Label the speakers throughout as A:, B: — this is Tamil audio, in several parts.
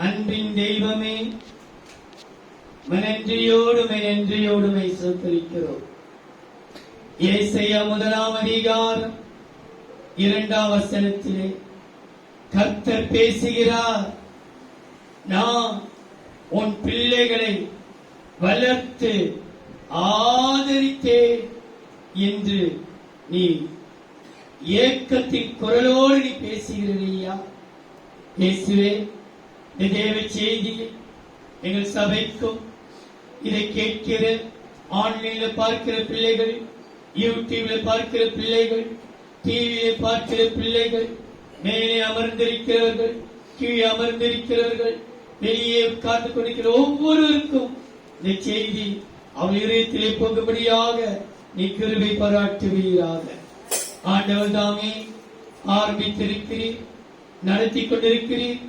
A: அன்பின் தெய்வமே, நன்றியோடுமை சோத்தரிக்கிறோம். ஏசாயா 1 அதிகாரம் 2 வசனத்திலே கர்த்தர் பேசுகிறார். நான் உன் பிள்ளைகளை வளர்த்து ஆதரித்தேன் என்று நீ ஏக்கத்தின் குரலோடு நீ பேசுகிறீயா? இயேசுவே, இந்த தேவ செய்தியை எங்கள் சபைக்கும் இதை கேட்கிற ஆன்லைன்ல பார்க்கிற பிள்ளைகள், யூடியூப்ல பார்க்கிற பிள்ளைகள், டிவியை பார்க்கிற பிள்ளைகள், மேலே அமர்ந்திருக்கிறவர்கள், கீழே அமர்ந்திருக்கிறவர்கள், வெளியே காத்துக் கொண்டிருக்கிற ஒவ்வொருவருக்கும் இந்த செய்தி அவள் இதயத்திலே போகும்படியாக நீ கிருபை பாராட்டுவீராக. ஆண்டவர் தாமே ஆரம்பித்திருக்கிறீர், நடத்தி கொண்டிருக்கிறீர்,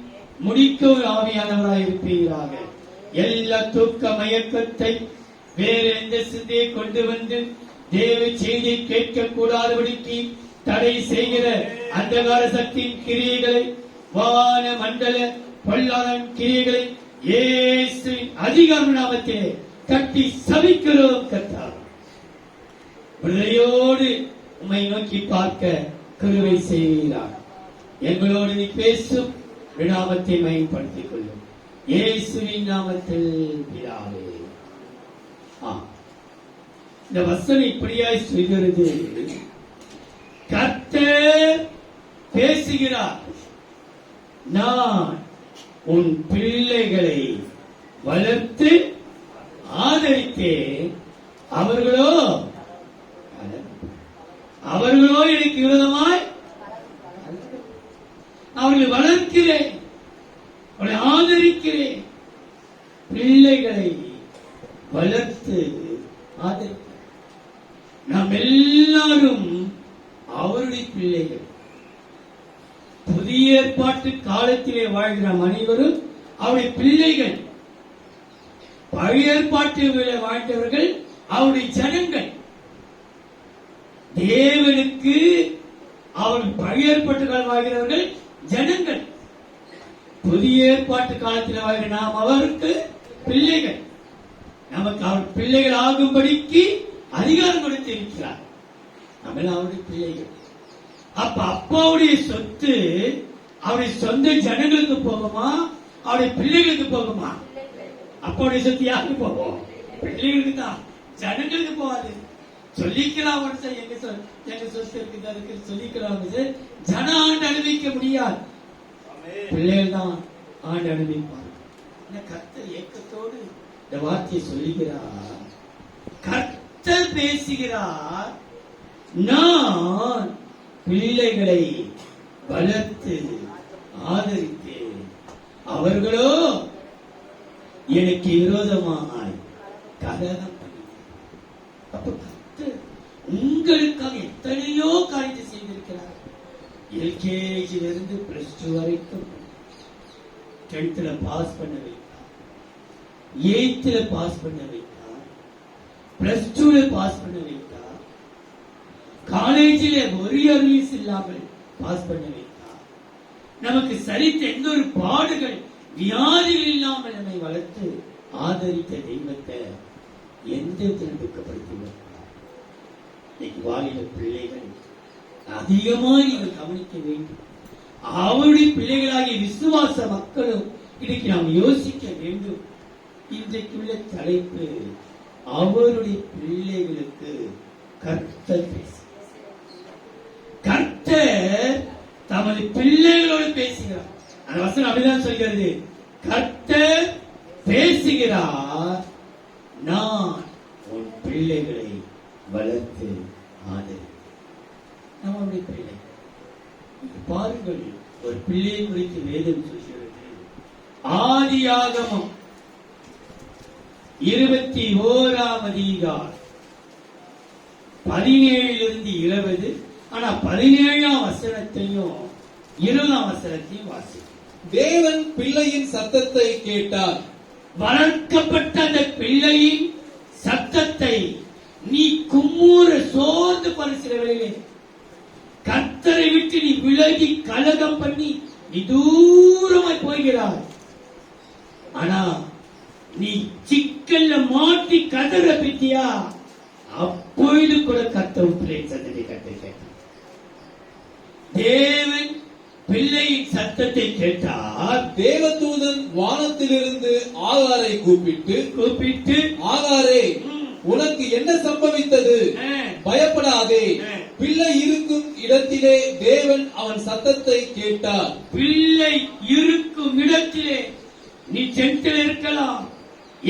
A: முடிக்க ஒரு ஆவியானவராய் இருப்பீராக. எல்லா தூக்க மயக்கத்தை வேற எந்த சிந்தையை கொண்டு வந்து தேவ செய்தியை கேட்க கூடாதபடிக்கு தடை செய்கிற அந்தகார சக்தியின் கிரியைகளை, வான மண்டல பொல்லாதன் கிரியைகளை இயேசுவின் அதிகார நாமத்திலே கட்டி சபிக்கிறோம். கர்த்தாவே, விடுதலையோடு உம்மை நோக்கி பார்க்க கிருபை செய்வீராக. எங்களோடு நீ பேசும் நாமத்தை மகிமைப்படுத்திக் கொள்ளும். இயேசுவின் நாமத்தில் பிதாவே. இந்த வசனம் இப்படியாய் சொல்கிறது. கர்த்தர் பேசுகிறார். நான் உன் பிள்ளைகளை வளர்த்து ஆதரித்தேன், அவர்களோ எனக்கு விரோதமாய் அவர்களை வளர்க்கிறேன், அவர்களை ஆதரிக்கிறேன். பிள்ளைகளை வளர்த்து ஆதரிக்கிறேன். நாம் எல்லாரும் அவருடைய பிள்ளைகள். புதிய ஏற்பாட்டு காலத்திலே வாழ்கிற அனைவரும் அவருடைய பிள்ளைகள். பழைய ஏற்பாட்டிலே வாழ்ந்தவர்கள் அவருடைய ஜனங்கள். தேவனுக்கு அவர் பழைய ஏற்பாட்டு காலம் வாழ்கிறவர்கள் ஜனங்கள். புதிய ஏற்பாட்டு காலத்தில் வாழ்கிற நாம் அவருக்கு பிள்ளைகள். நமக்கு அவர் பிள்ளைகள் ஆகும்படிக்கு அதிகாரம் கொடுத்திருக்கிறார். நம்ம அவருடைய பிள்ளைகள். அப்ப அப்பாவுடைய சொத்து அவருடைய சொந்த ஜனங்களுக்கு போகுமா, அவருடைய பிள்ளைகளுக்கு போகுமா? அப்பாவுடைய சொத்து யாருக்கு போகும்? பிள்ளைகளுக்கு தான், ஜனங்களுக்கு போகாது. சொல்லிக்கலாம், எங்க சொத்து இருக்கு சொல்லிக்கலாம். ஜன ஆண்டு அனுபவிக்க முடியாது, பிள்ளைகள் தான் ஆண்டு அனுபவிப்பார். கர்த்தர் ஏக்கத்தோடு இந்த வார்த்தையை சொல்லுகிறார். கர்த்தர் பேசுகிறார். நான் பிள்ளைகளை வளர்த்து ஆதரித்தேன், அவர்களோ எனக்கு விரோதமாய் கலகம் பண்ணினார். அப்ப கர்த்தர் உங்களுக்காக எத்தனையோ காரியத்தை செய்திருக்கிறார். எல்கேஜிலிருந்து +2 வரைக்கும் 10th பாஸ் பண்ண வைத்தார், 8th பாஸ் பண்ண வைத்தார், +2 பாஸ் பண்ண வைத்தார், காலேஜிலே ஒரு அரியர்ஸ் இல்லாமல் பாஸ் பண்ண வைத்தார். நமக்கு சரித்த எந்த ஒரு பாடுகள் வியாதிகள் இல்லாமல் நம்மை வளர்த்து ஆதரித்த தெய்வத்தை எந்த துக்கப்படுத்தி வாலிப பிள்ளைகள் அதிகமாக நீங்கள் கவனிக்க வேண்டும். அவருடைய பிள்ளைகளாகிய விசுவாச மக்களும் இன்னைக்கு நாம் யோசிக்க வேண்டும். இன்றைக்குள்ள தலைப்பு அவருடைய பிள்ளைகளுக்கு கர்த்தர் பேச. கர்த்தர் தமது பிள்ளைகளோடு பேசுகிறார். அந்த வசனம் அப்படிதான் சொல்கிறது. கர்த்தர் பேசுகிறார். நான் உன் பிள்ளைகளை வளர்த்து ஆதரி. நம்முடைய பிள்ளை பாருங்கள், ஒரு பிள்ளையை குறித்து வேதம் சொல்கிறது. ஆதியாகமம் 21 அதிகாரம் 17 20. ஆனா 17 வசனத்தையும் 20 வசனத்தையும் வாசி.
B: தேவன் பிள்ளையின் சத்தத்தை கேட்டார்.
A: வளர்க்கப்பட்ட அந்த பிள்ளையின் சத்தத்தை நீ கும்மூர சோர்ந்து பரிசுற வேளையிலே கர்த்தரை விட்டு நீ விலகி கலகம் பண்ணி நீ தூரமாய் போகிறாய். ஆனா நீ சிக்கல்ல மாட்டி கதற பத்தியா, அப்பொழுது கூட கர்த்தர் பிள்ளை சத்தத்தை கேட்டார். தேவன் பிள்ளையின் சத்தத்தை கேட்டார்.
B: தேவதூதன் வானத்திலிருந்து ஆகாரை கூப்பிட்டு ஆகாரே, உனக்கு என்ன சம்பவித்தது? பயப்படாதே, பிள்ளை இருக்கும் இடத்திலே தேவன் அவன் சத்தத்தை கேட்டார்.
A: பிள்ளை இருக்கும் இடத்திலே நீ 10th இருக்கலாம்,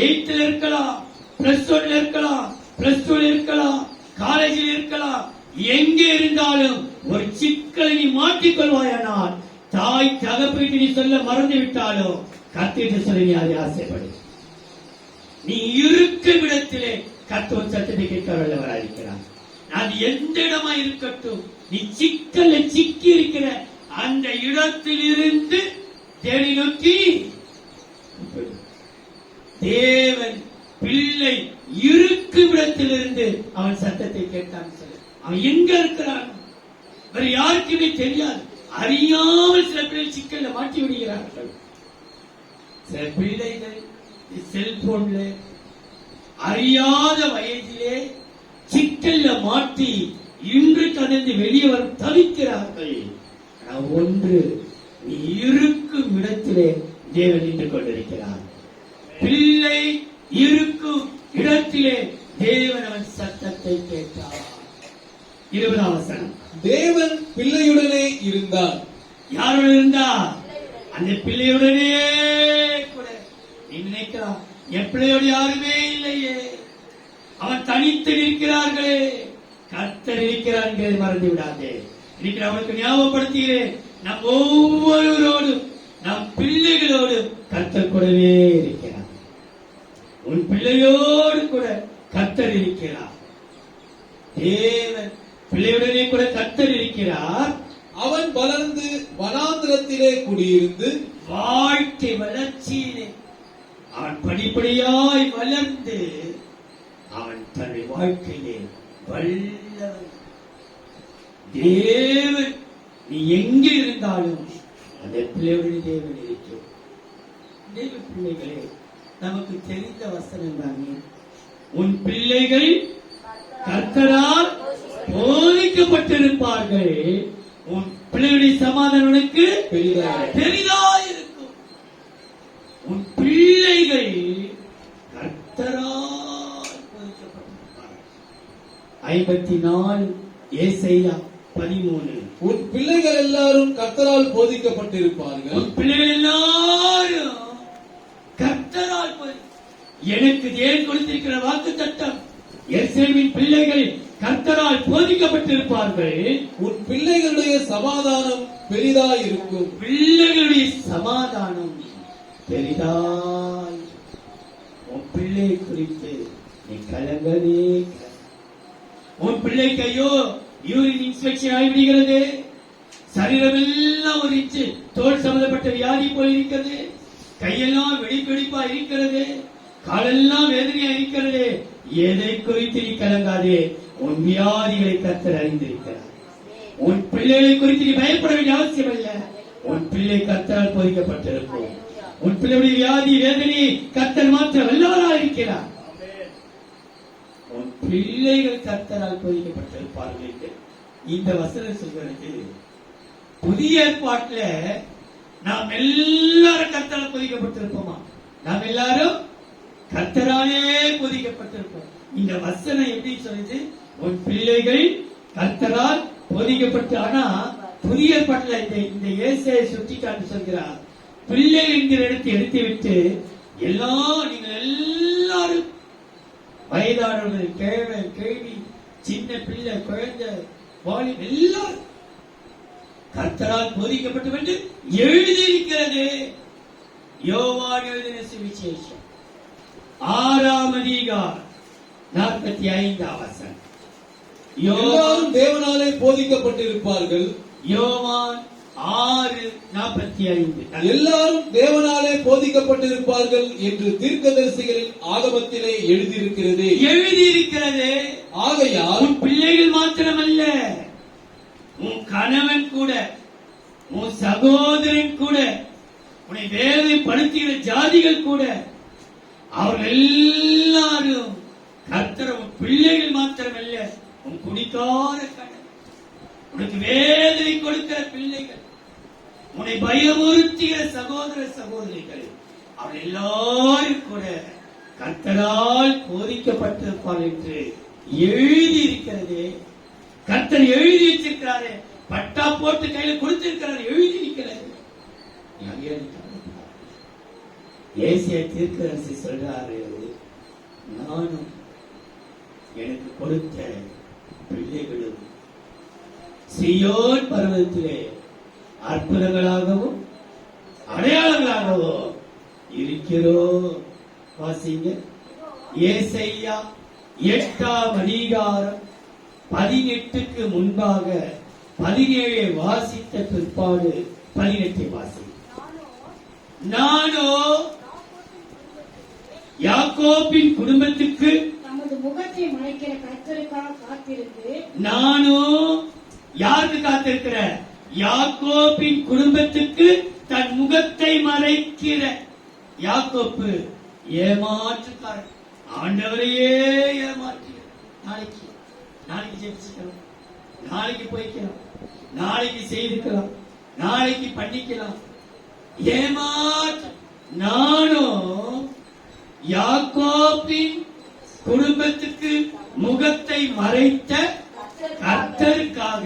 A: 8th இருக்கலாம், +1 இருக்கலாம், +2 இருக்கலாம், காலேஜில் இருக்கலாம், எங்கே இருந்தாலும் ஒரு சிக்கலை நீ மாற்றிக்கொள்வாயானால், தாய் தகப்பைக்கு நீ சொல்ல மறந்து விட்டாலோ கத்திட்டு சொல்ல நீ அதை ஆசைப்படு. நீ இருக்கும் இடத்திலே கர்த்தர் சத்தத்தை கேட்கிறவராயிருக்கிறார். அது எந்த இடமா இருக்கட்டும், நீ சிக்கல்ல சிக்கி இருக்கிற அந்த இடத்தில் இருந்து தேடி நோக்கி தேவன் பிள்ளை இருக்கும் இடத்திலிருந்து அவன் சத்தத்தை கேட்டான். சொல்ல அவன் எங்க இருக்கிறான் வேற யாருக்குமே தெரியாது. அறியாமல் சில பிள்ளைகள் சிக்கல்ல மாட்டி விடுகிறார்கள். சில பிள்ளைகள் செல்போன்ல அறியாத வயதிலே சிக்கல்ல மாட்டி இன்று கடந்து வெளியே வரும் தவிக்கிறார்கள். ஒன்று, நீ இருக்கும் இடத்திலே தேவன் நின்று கொண்டிருக்கிறார். பிள்ளை இருக்கும் இடத்திலே தேவன் அவன் சத்தத்தை கேட்டார். 20ஆம் வசனம்.
B: தேவன் பிள்ளையுடனே இருந்தார்.
A: யாருடன் இருந்தார்? அந்த பிள்ளையுடனே கூட. நீ நினைக்கலாம் என் பிள்ளையோடு யாருமே இல்லையே, அவன் தனித்து நிற்கிறார்களே, கர்த்தர் இருக்கிறார் என்பதை மறந்து விடாதே. இன்னைக்கு அவனுக்கு ஞாபகப்படுத்துகிறேன், நம் ஒவ்வொருவரோடும் நம் பிள்ளைகளோடு கர்த்தர் கூடவே இருக்கிறார். உன் பிள்ளையோடு கூட கர்த்தர் இருக்கிறார். தேவன் பிள்ளையுடனே கூட கர்த்தர் இருக்கிறார்.
B: அவன் வளர்ந்து வனாந்திரத்திலே குடியிருந்து
A: வாழ்க்கை வளர்ச்சியிலே அவன் படிப்படியாய் வளர்ந்து அவன் தன்னுடைய வாழ்க்கையிலே வல்லவன். தேவன் நீ எங்கே இருந்தாலும் அந்த பிள்ளையுடைய தேவன் இருக்கிறார். தேவ பிள்ளைகளே, நமக்கு தெரிந்த வசனம் தானே, உன் பிள்ளைகள் கர்த்தரால் போதிக்கப்பட்டிருப்பார்கள், உன் பிள்ளையுடைய சமாதானம் உனக்கு பெரிதாயிருக்கும். உன் பிள்ளைகள் கர்த்தரால் போதிக்கப்பட்டிருப்பார்கள். 54 ஏசாயா 13.
B: உன் பிள்ளைகள் எல்லாரும் கர்த்தரால் போதிக்கப்பட்டிருப்பார்கள்.
A: உன் பிள்ளைகள் எல்லாரும் கர்த்தரால் எனக்கு தேவன் கொடுத்திருக்கிற வாக்கு தத்தம், எருசலேமின் பிள்ளைகள் கர்த்தரால் போதிக்கப்பட்டிருப்பார்கள்.
B: உன் பிள்ளைகளுடைய சமாதானம் பெரிதாயிருக்கும்.
A: பிள்ளைகளுடைய சமாதானம் பெரிதாய். உன் பிள்ளை குறித்து நீ கலங்கவே. உன் பிள்ளைக்கு ஐயோ யூரின் இன்ஸ்பெக்ஷன் ஆகிவிடுகிறது, சரீரம் எல்லாம் ஒரு இன்ச்சு தோல் சம்பந்தப்பட்ட வியாதி போல் இருக்கிறது, கையெல்லாம் வெடிப்பா இருக்கிறது, காலெல்லாம் வேதனையா இருக்கிறது. எதை குறித்து நீ கலங்காதே, உன் வியாதிகளை கர்த்தர் அறிந்திருக்கிறார். உன் பிள்ளைகளை குறித்து நீ பயப்பட வேண்டிய அவசியம் அல்ல. உன் பிள்ளை கர்த்தரால் போதிக்கப்பட்டிருக்கும். உன் பிள்ளையுடைய வியாதி வேதனையை கர்த்தர் மாற்ற வல்லவராக இருக்கிறார். உன் பிள்ளைகள் கர்த்தரால் போதிக்கப்பட்டிருப்பார்கள் என்று இந்த வசனம் சொல்கிறது. புதிய ஏற்பாட்டுல நாம் எல்லாரும் கர்த்தரால் போதிக்கப்பட்டிருப்போமா? நாம் எல்லாரும் கர்த்தராலே போதிக்கப்பட்டிருப்போம். இந்த வசனம் எப்படி சொல்லுது? உன் பிள்ளைகள் கர்த்தரால் போதிக்கப்பட்டு. ஆனா புதிய ஏற்பாட்டுல இந்த ஏசாயை சுட்டி காட்டி சொல்கிறார், பிள்ளை என்கிற இடத்தை எடுத்துவிட்டு நீங்கள் எல்லாரும் வயதானவர்கள், கேள்வி, சின்ன பிள்ளை, குழந்தை, வாலி எல்லாரும் கர்த்தரால் போதிக்கப்பட்டு என்று எழுதியிருக்கிறது. யோவான் எழுதின சுவிசேஷம் 6ஆம் அதிகாரம் 45ஆம் வசனம்.
B: எல்லாரும் தேவனாலே போதிக்கப்பட்டிருப்பார்கள்.
A: யோவான் 6:45.
B: எல்லாரும் தேவனாலே போதிக்கப்பட்டிருப்பார்கள் என்று தீர்க்கதரிசிகளின் ஆகமத்திலே எழுதியிருக்கிறது. ஆகையால்
A: உன் பிள்ளைகள் மாத்திரமல்ல, உன் கணவன் கூட, உன் சகோதரன் கூட, உன்னை வேதனைப்படுத்துகிற ஜாதிகள் கூட அவர்கள் எல்லாரும் கர்த்தர் உன் பிள்ளைகள் மாத்திரமல்ல, உன் குடிக்கார கடன், உனக்கு வேதனை கொடுக்கிற பிள்ளைகள், உன்னை பயமுறுத்துகிற சகோதர சகோதரிகள், அவர்கள் எல்லாரும் கூட கர்த்தரால் போதிக்கப்பட்டிருப்பார் என்று எழுதி இருக்கிறதே. கர்த்தர் எழுதி வச்சிருக்கிறாரு, பட்டா போட்டு கையில கொடுத்திருக்கிறாரு, எழுதி இருக்கிறாரு. ஏசியா தீர்க்கதரிசி சொல்றாரு, நானும் எனக்கு கொடுத்த பிள்ளைகளும் சீயோன் பர்வதத்திலே அற்புதங்களாகவும் அடையாளங்களாகவும் இருக்கிறோம். வாசிங்க, ஏசாயா 8ஆம் அதிகாரம் 18க்கு முன்பாக 17 வாசித்த பிற்பாடு 18 வாசி. நானோ யாக்கோபின் குடும்பத்துக்கு
C: தமது முகத்தை மறைக்கிற கர்த்தருக்காக காத்திருந்து,
A: நானோ யாருக்கு காத்திருக்கிற? யாக்கோபின் குடும்பத்துக்கு தன் முகத்தை மறைக்கிற. யாக்கோப்பு ஏமாற்றுக்காரன், ஆண்டவரையே ஏமாற்றுகிறார். நாளைக்கு ஜெபிச்சுக்கலாம், நாளைக்கு போய்க்கலாம், நாளைக்கு செய்திருக்கலாம், நாளைக்கு பண்ணிக்கலாம். ஏமாற்று. நானோ யாக்கோபின் குடும்பத்துக்கு முகத்தை மறைத்த கர்த்தருக்காக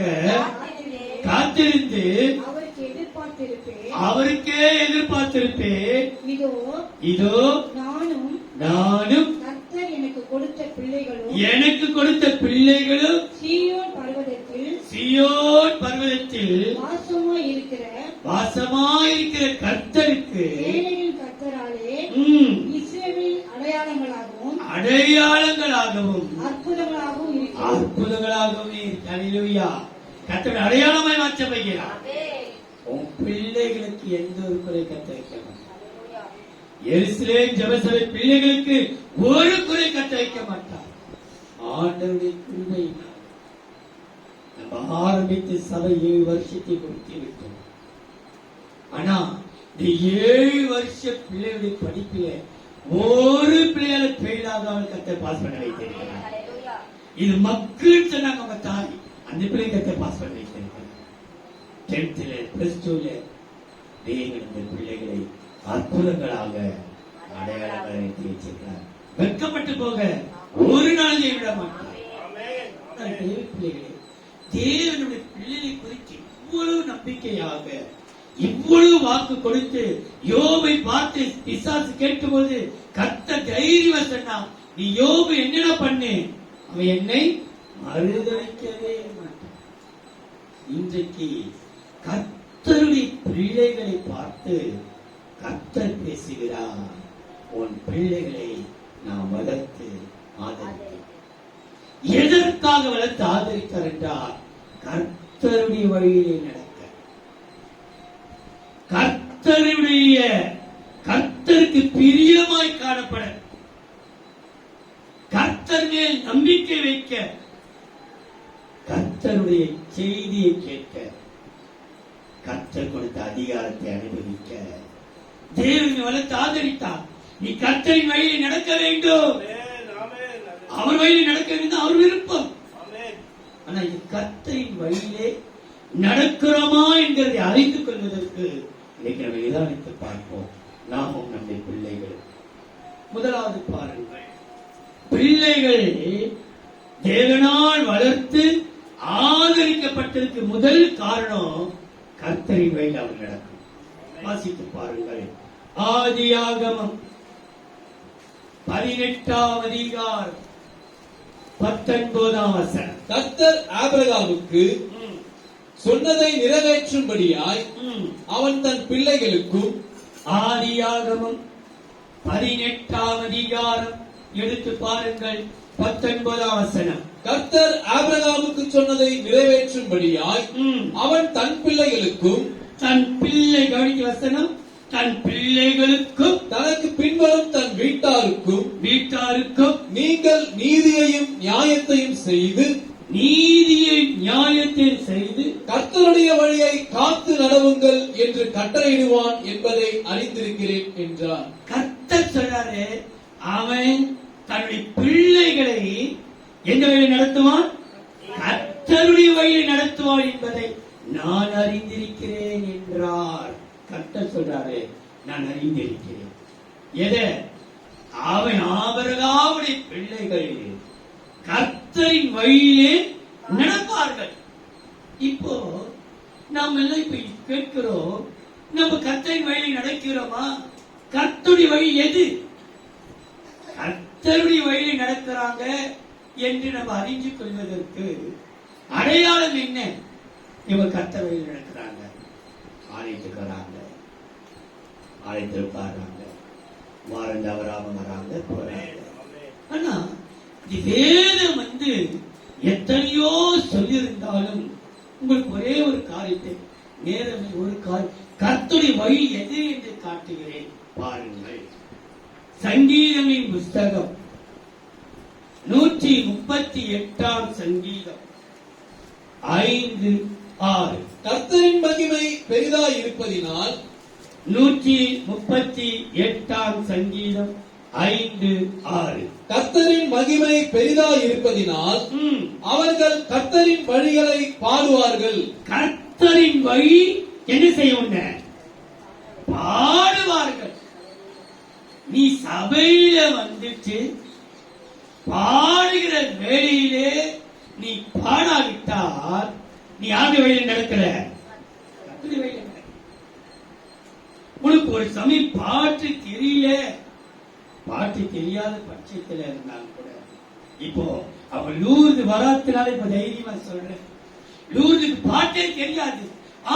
A: காத்திருந்து அவருக்கே எதிர்பார்த்திருப்பேன். இதோ நானும்
C: கர்த்தர் எனக்கு கொடுத்த
A: பிள்ளைகளும் சீயோன் பர்வதத்தில் வாசமாயிருக்கிற கர்த்தருக்கு
C: கர்த்தராலே இஸ்ரவேலின்
A: அடையாளங்களாகவும்
C: அற்புதங்களாகவும்
A: ஹல்லேலூயா. கர்த்தர் அடையாளமாய் மாற்ற வைக்கிறார். உன் பிள்ளைகளுக்கு எந்த ஒரு குறை கத்த வைக்க மாட்டார். எருசலேம் ஜெபசபை பிள்ளைகளுக்கு ஒரு குறை கத்த வைக்க மாட்டார். ஆண்டவருடைய கிருபையினால் நம்ம ஆரம்பித்து சபை 7 வருஷத்தை கொடுத்து விட்டோம். ஆனா இந்த 7 வருஷ பிள்ளைகளுடைய படிப்பில ஒரு பிள்ளைகளை ஃபெயில் ஆகாமல் கத்த பாஸ் பண்ண வைத்திருக்கிறார். இது மக்கள் சொன்னாங்க, அவங்க தாய் அந்த பிள்ளை கத்த பாஸ் பண்ண வைத்திருக்கிறார். 10th பிளஸ் 2 தேவன் இந்த பிள்ளைகளை அற்புதங்களாக அடையாளங்களை வைத்து வச்சிருக்கிறார். வெட்கப்பட்டு போக ஒரு நாள் விட மாட்டார். பிள்ளைகளே, தேவனுடைய பிள்ளைகளை குறித்து இவ்வளவு நம்பிக்கையாக இவ்வளவு வாக்கு கொடுத்து யோபை பார்த்து பிசாசு கேட்கும்போது கர்த்தர் தைரியமா சொன்னா, நீ யோபு என்னடா பண்ணு, அவன் என்னை மறுதளிக்கவே மாட்டான். இன்றைக்கு கர்த்தருடைய பிள்ளைகளை பார்த்து கர்த்தர் பேசுகிறார், உன் பிள்ளைகளை நான் வளர்த்து ஆதரித்தேன். எதற்காக வளர்த்து ஆதரித்தார் என்றால் கர்த்தருடைய வழியிலே நடக்க, கர்த்தருக்கு பிரியமாய் காணப்பட, கர்த்தர் மேல் நம்பிக்கை வைக்க, கர்த்தருடைய செய்தியை கேட்க, கர்த்தர் கொடுத்த அதிகாரத்தை அனுபவிக்க தேவனை வளர்த்து ஆதரித்தார். நீ கர்த்தரின் வழியில் நடக்க வேண்டும், அவர் வழியில் நடக்க வேண்டும், அவர் விருப்பம். ஆனா இது கர்த்தரின் வழியிலே நடக்கிறோமா என்கிறதை அறிந்து கொள்வதற்கு இன்னைக்கு நம்ம நிதானித்து பார்ப்போம். நாமும் நம்முடைய பிள்ளைகள். முதலாவது பாருங்கள், பிள்ளைகள் தேவனால் வளர்த்து ஆதரிக்கப்பட்டதற்கு முதல் காரணம் கர்த்தரின் வழியில் அவர் நடக்கும். வாசித்து பாருங்கள், ஆதியாகமம் 18ஆம் அதிகாரம் 19ஆம் வசனம்.
B: கர்த்தர் ஆபிரகாமுக்கு சொன்னதை நிறைவேற்றும்படியாய் அவன் தன் பிள்ளைகளுக்கும்.
A: ஆதியாகமம் 18ஆம் அதிகாரம் எடுத்து பாருங்கள், 19ஆம் வசனம்.
B: கர்த்தர் ஆபிரகாமுக்கு சொன்னதை நிறைவேற்றும்படியாய் அவன் தன் பிள்ளைகளுக்கும்,
A: தன் பிள்ளை கவனிக்க வசனம், தன் பிள்ளைகளுக்கும்
B: தனக்கு பின்வரும் தன் வீட்டாருக்கும்
A: நீங்கள்
B: நீதியையும் நியாயத்தையும் செய்து
A: செய்து
B: கர்த்தருடைய வழியை காத்து நடவுங்கள் என்று கட்டளையிடுவான் என்பதை அறிய அறிந்திருக்கிறேன் என்றார்.
A: கர்த்தர் சொல்றாரு, அவன் தன்னுடைய பிள்ளைகளை எந்த வழியில் நடத்துவான்? கர்த்தருடைய வழியில் நடத்துவான் என்பதை நான் அறிந்திருக்கிறேன் என்றார். கர்த்தர் சொல்றாரு, நான் அறிந்திருக்கிறேன். எதை? அவன் ஆபிரகாமுடைய பிள்ளைகள் கர்த்தரின் வழியிலே நடப்பார்கள். இப்போ நாம் எல்லாம் இப்ப கேட்கிறோம், நம்ம கர்த்தரின் வழியில் நடக்கிறோமா? கர்த்தருடைய வழி எது? கர்த்தருடைய வழியில் நடக்கிறாங்க என்று நம்ம அறிஞ்சு கொள்வதற்கு அடையாளம் என்ன? இவங்க கர்த்தர் வழியில் நடக்கிறாங்க, ஆலயத்துக்கு வராங்க, ஆலயத்தில் உட்கார்றாங்க, வாரம் தவறாம வராங்க, போறாங்க. ஆனா இது வேதம் எத்தனையோ சொல்லியிருந்தாலும் உங்களுக்கு ஒரே ஒரு காரியத்தை, நேரம் ஒரு கர்த்தருடைய வழி எது என்று காட்டுகிறேன் பாருங்கள். சங்கீதங்களின் புஸ்தகம் 138 சங்கீதம் 5:6.
B: கர்த்தரின் மகிமை பெரிதாய் இருப்பதினால்
A: 138 சங்கீதம் 5:6.
B: கர்த்தரின் மகிமை பெரிதாய் இருப்பதினால் அவர்கள் கர்த்தரின் வழிகளை பாடுவார்கள்.
A: கர்த்தரின் வழி என்ன செய்யும்? பாடுவார்கள். நீ சபையில வந்துட்டு பாடுகிற வேளையிலே நீ பாடாவிட்டால் நீ யாருடைய வழியில் நடக்கிற? கர்த்தருடைய வழியில் நடக்கிற. உனக்கு ஒரு சமயம் பாட்டு தெரியல, பாட்டு தெரியாத பட்சத்தில் இருந்தாலும் கூட, இப்போ அவன் லூர்து வராத்தினால இப்ப தைரியமா சொல்றேன், லூர்துக்கு பாட்டே தெரியாது,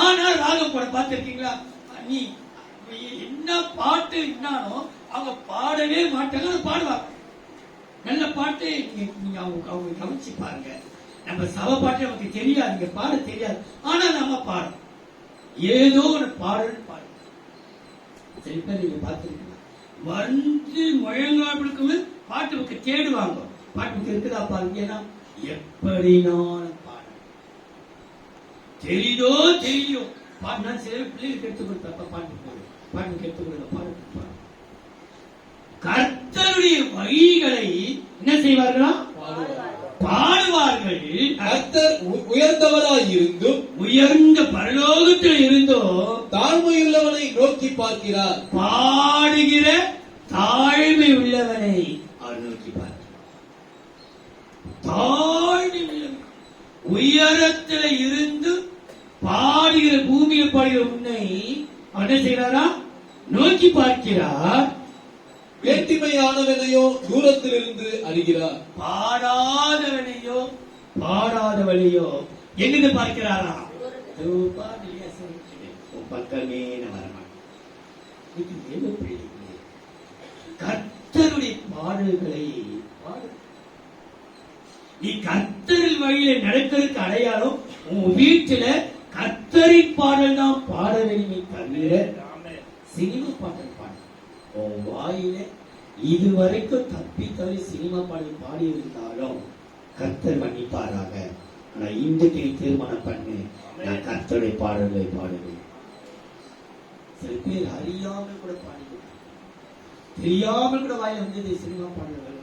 A: ஆனால் ராகம் போட பார்த்திருக்கீங்களா? நீ என்ன பாட்டு என்னானோ அவங்க பாடவே மாட்டாங்க, பாடுவாங்க. நல்ல பாட்டு நீங்க அவங்க கவனிச்சு பாருங்க. நம்ம சபை பாட்டு நமக்கு தெரியாது, பாட தெரியாது, ஆனா நம்ம பாடும் ஏதோ ஒரு பாடல் பாடு. சரி பேர் நீங்க பார்த்துருக்கீங்க, வந்து முழங்காடுக்குமே பாட்டு புக்கு தேடுவாங்க, பாட்டு புக்கு இருக்குதா பாருங்க. ஏன்னா எப்படி நான் பாட தெரியுதோ தெரியும் பாட்டு, சில பிள்ளைகளுக்கு எடுத்து கொடுத்தா பாட்டு பாட்டு எடுத்து கொடுத்த பாட்டு. கர்த்தருடைய வழிகளை என்ன செய்வார்களா? பாடுவார்கள்.
B: கர்த்தர் உயர்ந்தவராய் இருந்தும்,
A: உயர்ந்த பரலோகத்தில் இருந்தோ
B: தாழ்மையுள்ளவனை நோக்கி பார்க்கிறார்.
A: பாடுகிற தாழ்மை உள்ளவனை அவர் நோக்கி பார்க்கிறார். தாழ்மை உள்ளவன் உயரத்தில் இருந்து பாடுகிற, பூமியில் பாடுகிற உன்னை அவர் என்ன செய்கிறாரா? நோக்கி பார்க்கிறார்.
B: வேற்றுமையானவனையோ தூரத்திலிருந்து அறிகிறார்.
A: பாடாதவனையோ எங்கிருந்து பார்க்கிறாரா? பக்கமே வரமாட்டேன். கர்த்தருடைய பாடல்களை பாடு. நீ கர்த்தரின் வழியில நடக்கிறதுக்கு அடையாளம் உன் வீட்டுல கர்த்தரின் பாடல் தான் பாட வேண்டுமே தவிர சினிமா பாடல் பாடு. உன் வாயில இதுவரைக்கும் தப்பி தவறி சினிமா பாடல் பாடி இருந்தாலும் கர்த்தர் மன்னிப்பாராக. ஆனா இன்றைக்கு நீ தீர்மானம் பண்ணு, நான் கர்த்தருடைய பாடல்களை பாடுவேன். சில பேர் அறியாமல் கூட பாடுகிறார், தெரியாமல் கூட வாயில வந்தது சினிமா பாடல்கள்.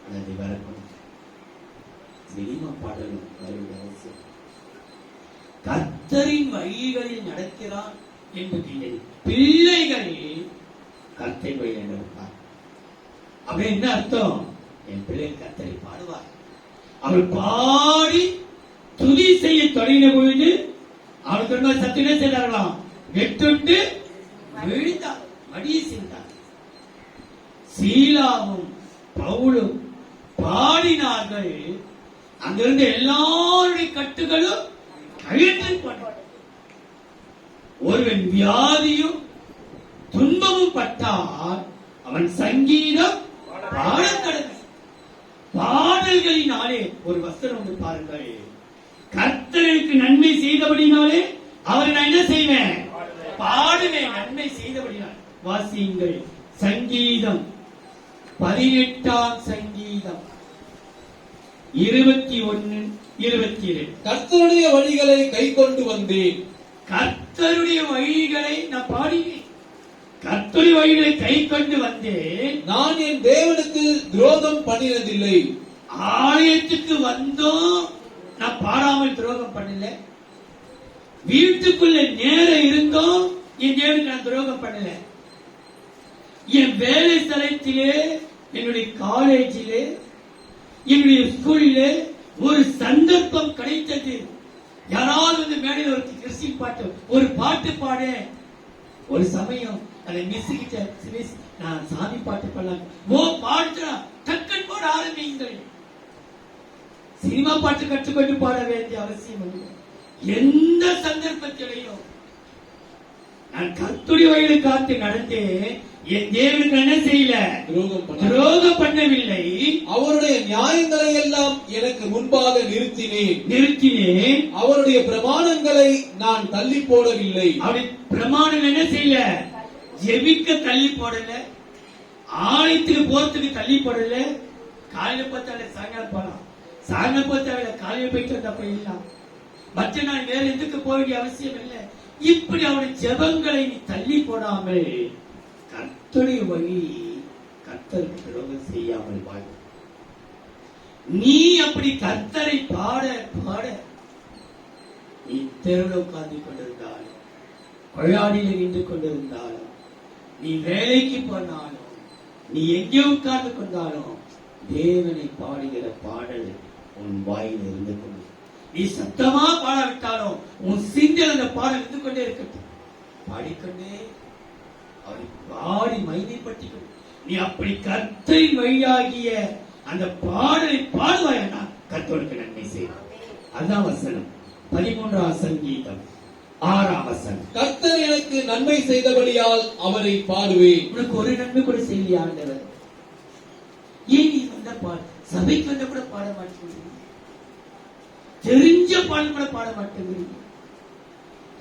A: அது வரணும், சினிமா பாடலும் வருவது அவசியம். கர்த்தரின் வழிகளில் நடக்கிறான் என்பதில்லை, பிள்ளைகள் கர்த்தரின் வழியில் நடப்பார். அப்படி என்ன அர்த்தம்? என் பிள்ளைகள் கர்த்தரை பாடுவார். அவள் பாடி துதி செய்ய தொடங்கின பொழுது அவளுக்கு சத்தினே செய்தார்களாம், வெட்டுண்டு விழுந்தார், மடியை செய்தார். சீலாவும் பவுலும் பாடினார்கள். அங்கிருந்து எல்லாருடைய கட்டுகளும் கழித்து போனார். ஒருவன் வியாதியும் துன்பமும் பட்டால் அவன் சங்கீதம் பாடக்கடமை. பாடல்களினாலே ஒரு வசனம் வந்து பாருங்கள், கர்த்தருக்கு நன்மை செய்தபடினாலே அவரை நான் என்ன செய்வேன்? பாடுவேன். நன்மை செய்தபடினால் வாசியுங்கள். சங்கீதம் 18 சங்கீதம் 21-22.
B: கர்த்தருடைய வழிகளை கை கொண்டு வந்தேன்.
A: கர்த்தருடைய வழிகளை நான் பாடினேன். கர்த்தருடைய வழிகளை கை கொண்டு வந்தேன்.
B: நான் என் தேவனுக்கு துரோகம் பண்ணினதில்லை.
A: ஆலயத்துக்கு வந்தோம், நான் பாடாமல் துரோகம் பண்ணல. வீட்டுக்குள்ள நேரம் இருந்தோம், என் தேவனுக்கு நான் துரோகம் பண்ணல. என் வேலை ஸ்தலத்திலே, என்னுடைய காலேஜிலே, என்னுடைய ஸ்கூலிலே ஒரு சந்தர்ப்பம் கிடைத்தது. யாராவது வந்து மேடையில் ஒரு கிறிஸ்டின் பாட்டு, ஒரு பாட்டு பாட, ஒரு சமயம் அதை மிஸ் கிட்ட நான் சாமி பாட்டு பாடலாம், ஓ பாடுறா டக்குன்னு பாட ஆரம்பிங்கள். சினிமா பாட்டு கற்றுக்கொண்டு பாட வேண்டிய அவசியம் இல்லை. எந்த சந்தர்ப்பத்திலையும் நான் கர்த்தருடைய வழியை காத்து நடந்தேன். என் தேவனுக்கு என்ன செய்யல? துரோகம் பண்ணவில்லை.
B: அவருடைய நியாயங்களை எல்லாம் எனக்கு முன்பாக நிறுத்தினேன். அவருடைய பிரமாணங்களை நான் தள்ளி போடவில்லை.
A: அப்படி பிரமாணம் என்ன செய்யல? ஜெபிக்க தள்ளி போடல, ஆலயத்துக்கு போறதுக்கு தள்ளி போடல. காலையில பார்த்தால சாயங்காலம் போலாம், சாயங்காலம் பார்த்தால காலையில போயிட்டு வந்தா போயிடலாம். மற்ற நாள் வேற எதுக்கு போக வேண்டிய அவசியம் இல்லை. இப்படி அவருடைய ஜெபங்களை நீ தள்ளி போடாமல் கர்த்தருடைய வழி, கர்த்தருக்கு துரோகம் செய்யாமல் வாழ். நீ அப்படி கர்த்தரை பாட பாட, நீ தெருவில் உட்கார்ந்து கொண்டிருந்தாலும், கொள்ளாடியில் நின்று கொண்டிருந்தாலும், நீ வேலைக்கு போனாலும், நீ எங்கே உட்கார்ந்து கொண்டாலும், தேவனை பாடுகிற பாடல் உன் வாயில் இருந்து கொண்டு, நீ சத்தமா பாடாவிட்டாலும் உன் சிந்தையில் அந்த பாடல் இருந்து கொண்டே இருக்கட்டும். பாடிக்கொண்டே அவரை பாடி மைமைப்பட்டிக்கொண்டு நீ அப்படி கர்த்தரின் வழியாகிய அந்த பாடலை பாடுவாயா, கர்த்தருக்கு நன்மை செய்வார். அதான் வசனம் 13ஆம் சங்கீதம் 6ஆம் வசனம்.
B: கர்த்தர் எனக்கு நன்மை செய்தபடியால் அவரை பாடுவேன்.
A: உனக்கு ஒரு நன்மை கூட செய்ய ஆண்டவர். ஏன் நீ வந்த சபைக்கு வந்த கூட பாட மாட்டேங்கிறீங்க? தெரிஞ்ச பாடல் கூட பாட மாட்டேங்கிறீங்க?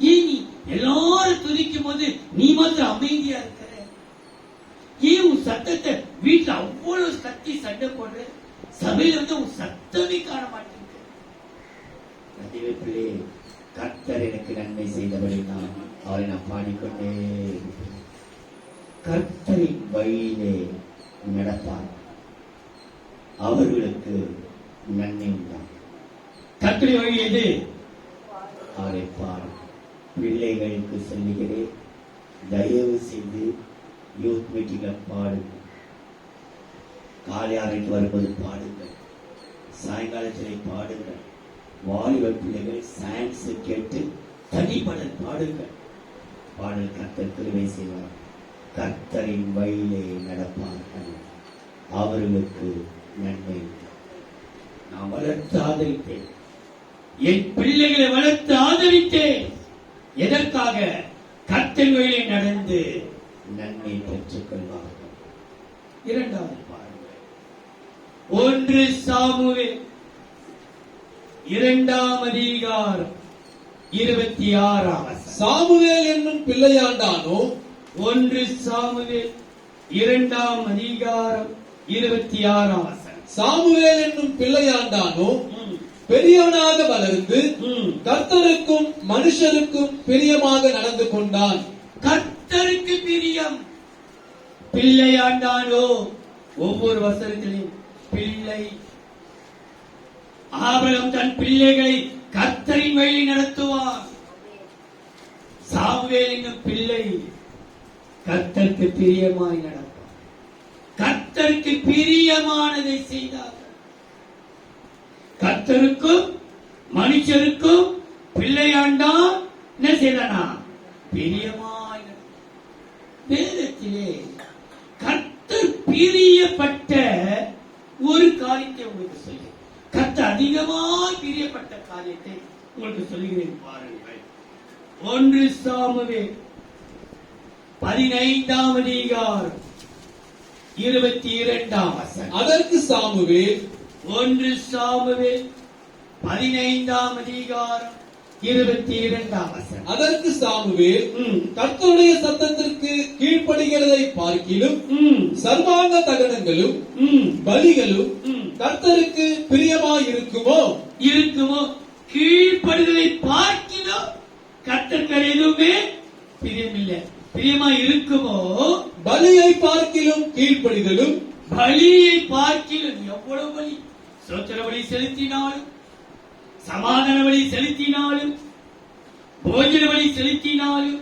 A: ஏன் நீ எல்லாரும் துதிக்கும் போது நீ மாத்திரம் அமைதியா இருக்கிற? ஏன் உன் சத்தத்தை வீட்டுல அவ்வளவு கத்தி சண்டை போடுற, சபையில வந்து உன் சத்தமே காண மாட்டேங்க? பிள்ளை, கர்த்தர் எனக்கு நன்மை செய்தபடி அவரை நான் பாடிக்கொண்டே கர்த்தரின் வழியிலே நடப்பார், அவர்களுக்கு நன்மை உண்டாம். கர்த்தரின் வழி எது? அவரை பாடு. பிள்ளைகளுக்கு சொல்லுகிறேன், தயவு செய்து யூத் மீட்டிங்ல பாடுங்கள். காலை அறைக்கு வரும்போது பாடுங்கள், சாயங்காலத்திலே பாடுங்கள். வாலிப பிள்ளைகள் சயின்ஸ் கேட்டு தனிப்படல் பாடுங்கள். பாடல் கர்த்தர் கிருபை செய்வார். கர்த்தரின் வழியிலே நடப்பார்கள், அவர்களுக்கு நன்மை. நான் வளர்த்து ஆதரித்தேன், என் பிள்ளைகளை வளர்த்து ஆதரித்தேன். எதற்காக? கர்த்தரின் வழியிலே நடந்து நன்மை பெற்றுக் கொள்வார்கள். இரண்டாவது பாருங்கள், 1 சாமுவேல் 2ஆம் அதிகாரம் 26ஆம் வசனம்.
B: சாமுவேல் என்னும் பிள்ளையாண்டானோ.
A: 1 சாமுவேல் 2ஆம் அதிகாரம் 26ஆம் வசனம்.
B: சாமுவேல் என்னும் பிள்ளையாண்டானோ பெரியவனாக வளர்ந்து கர்த்தருக்கும் மனுஷருக்கும் பிரியமாக நடந்து கொண்டான்.
A: கர்த்தருக்கு பிரியம். பிள்ளையாண்டானோ, ஒவ்வொரு வசனத்திலும் பிள்ளை. ஆபிரகாம் தன் பிள்ளைகளை கர்த்தரின் வழி நடத்துவார். சாமுவேல் என்னும் பிள்ளை கர்த்தருக்கு பிரியமாய் நடப்பார். கர்த்தருக்கு பிரியமானதை செய்தார். கர்த்தருக்கும் மனுஷருக்கும் பிள்ளையாண்டான் என்ன செய்தானா? பிரியமாய். வேதத்திலே கர்த்தர் பிரியப்பட்ட ஒரு காரியத்தை உங்களுக்கு சொல்லி, கர்த்தர் அதிகமாய் பிரியப்பட்ட காரியத்தை உங்களுக்கு சொல்லுகிறேன் பாருங்கள். 1 சாமுவேல் 15ஆம் அதிகாரம் 22ஆம் வசனம்.
B: அதற்கு சாமுவேல்
A: 1 சாமுவேல் 15ஆம் அதிகாரம் 22ஆம் வசனம்.
B: அதற்கு சாமுவேல் கர்த்தருடைய சத்தத்திற்கு கீழ்ப்படுகிறதை பார்க்கிலும் சர்வாங்க தகனங்களும் பலிகளும் கர்த்தருக்கு பிரியமாய் இருக்குமோ?
A: கீழ்ப்படுதலை பார்க்கிலும் கர்த்தருக்கு எதுவுமே பிரியமில்லை. பிரியமாய் இருக்குமோ?
B: பலியை பார்க்கிலும் கீழ்ப்படிதலும்
A: பலியை பார்க்கிலும் எவ்வளவு பலி, சோத்திர பலி செலுத்தினாலும், சமாதான பலி செலுத்தினாலும், போஜன பலி செலுத்தினாலும்,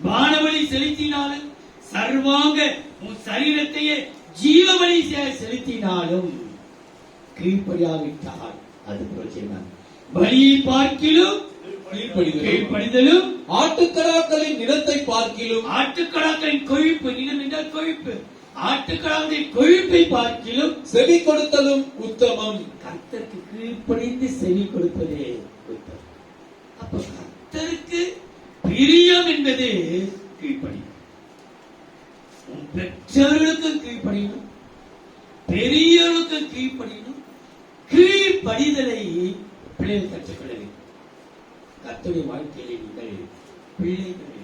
A: பான பலி செலுத்தினாலும், சர்வாங்க உன் சரீரத்தையே ஜீவ பலி செலுத்தினாலும் கீழ்ப்படியாவிட்டால் அது பிரச்சனை. பலியை பார்க்கிலும் கீழ்ப்படிதலும்,
B: ஆட்டுக்கடாக்களின் நிலத்தை பார்க்கிலும்,
A: ஆட்டுக்கடாக்களின் கொழுப்பு, நிலம் என்றால் கொழுப்பு, ஆட்டுக்கடாக்களின் கொழுப்பை பார்க்கிலும்
B: செவி கொடுத்தலும் உத்தமம்.
A: கர்த்தருக்கு கீழ்ப்படிந்து செவி கொடுப்பதே உத்தமம். அப்ப கர்த்தருக்கு பிரியம் என்பது கீழ்ப்படி. உன் பெற்றோர்களுக்கும் கீழ்ப்படியணும், பெரியவர்களுக்கும் கீழ்ப்படியணும். கீழ்ப்படிதலை பிள்ளைகள் கற்றுக்கொள்ள வேண்டும். கர்த்தருடைய வாழ்க்கையிலே நீங்கள் பிள்ளைகள்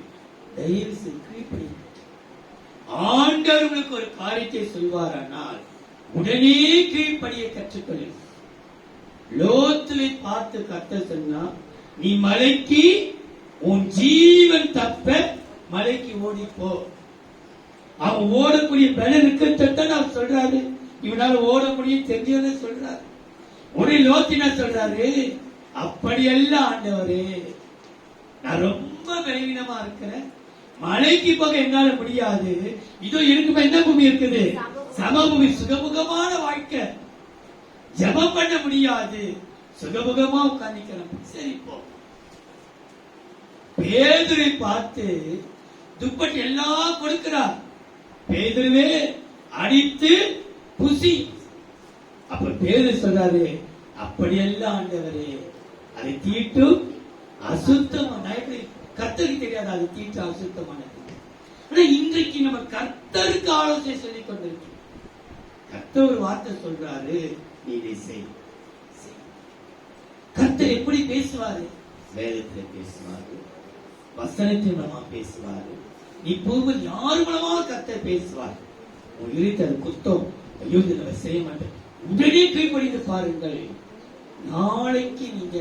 A: தயவு செய்து கீழ்ப்படியுங்கள். ஆண்டவர் உங்களுக்கு ஒரு காரியத்தை சொல்வாரானால் உடனே கீழ்ப்படிய கற்றுக்கொள்ளுங்கள். லோத்துவை பார்த்து கர்த்தர் சொன்னா, நீ மலைக்கு உன் ஜீவன் தப்ப மலைக்கு ஓடிப்போ. அவன் ஓடக்கூடிய பலன் இருக்கத்தான் அவர் சொல்றாரு. இவனால ஓட முடியும் தெரிஞ்சவனே சொல்றாரு. உடனே லோத்தினா சொல்றாரு, அப்படியல்ல ஆண்டவரே, நான் ரொம்ப பலவீனமா இருக்கிறேன், மலைக்கு போக என்னால முடியாது. இதோ இருக்குமே என்ன பூமி இருக்குது, சமபூமி, சுகமுகமான வாழ்க்கை, ஜபம் பண்ண முடியாது, சுகமுகமா உட்கார்ந்துக்கலாம். சரி போ. பேதுரை பார்த்து துப்பட்டி எல்லாம் கொடுக்கிறார். பேதுருவே அடித்து புசி. அப்ப பேதுரு சொல்றாரு, அப்படியெல்லாம் ஆண்டவரே, அதை தீட்டும் அசுத்தமான கர்த்தருக்கு தெரியாது, அது தீட்டு அசுத்தமானது. ஆனா இன்றைக்கு நம்ம கர்த்தருக்கு ஆலோசனை சொல்லிக் கொண்டிருக்கோம். கர்த்தர் ஒரு வார்த்தை சொல்றாரு, நீ இதை செய். கர்த்தர் எப்படி பேசுவாரு? வேதத்துல பேசுவாரு, வசனத்தின் மூலமா பேசுவாரு. நீ பூர்வம் யாரு மூலமாக கர்த்தர் பேசுவார். உன் இருத்தல் குத்தம், ஐயோ இதை செய்ய மாட்டேன், உடனே கீழ்ப்படிந்து பாருங்கள். நாளைக்கு நீங்க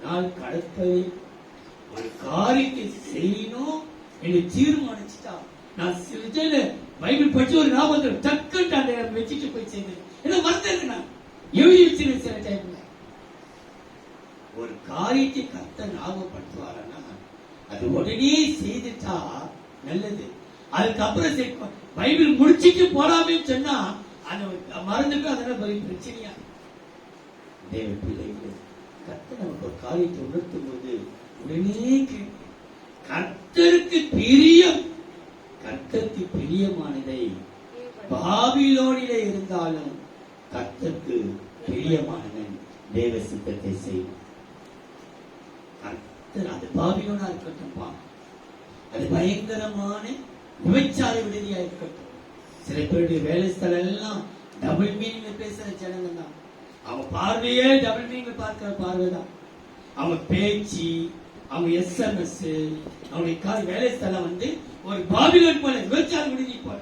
A: நாள் கடத்தவே ஒரு காரியத்தை செய்யணும் என்று தீர்மானிச்சுட்டா, நான் பைபிள் படிச்சு ஒரு ஞாபகத்தில் டக்குன்னு வச்சுட்டு போய் செய்வேன். என்ன மறந்துருக்கு, நான் எழுதி வச்சிருக்கேன். சில டைம்ல ஒரு காரியத்தை கர்த்தர் ஞாபகப்படுத்துவாரன்னா அது உடனே செய்துட்டா நல்லது. அதுக்கப்புறம் பைபிள் முடிச்சுட்டு போலாமே சொன்னா அந்த மறந்துட்டு அதெல்லாம் பிரச்சனையா. தேவ பிள்ளைகள், கர்த்தர் நமக்கு ஒரு காரியத்தை உணர்த்தும் போது உடனே கர்த்தருக்கு பிரியம், கர்த்தருக்கு பிரியமானதை பாபிலோனிலே இருந்தாலும் கர்த்தருக்கு பிரியமானவன் தேவ சித்தத்தை செய்யும். கர்த்தர் அது பாபிலோனா இருக்கட்டும், அது பயங்கரமான விபச்சார விடுதியா இருக்கட்டும். சில பேருடைய வேலை ஸ்தலம் எல்லாம் டபுள் மீனிங் பேசுற ஜனங்க தான். அவன் பார்வையே டபுள் மீனிங் பார்க்கிற பார்வைதான். அவன் பேச்சு, அவங்க SMS, அவனுடைய வேலை ஸ்தலம் ஒரு பாபிலோன் போல, விபச்சார விடுதி போல.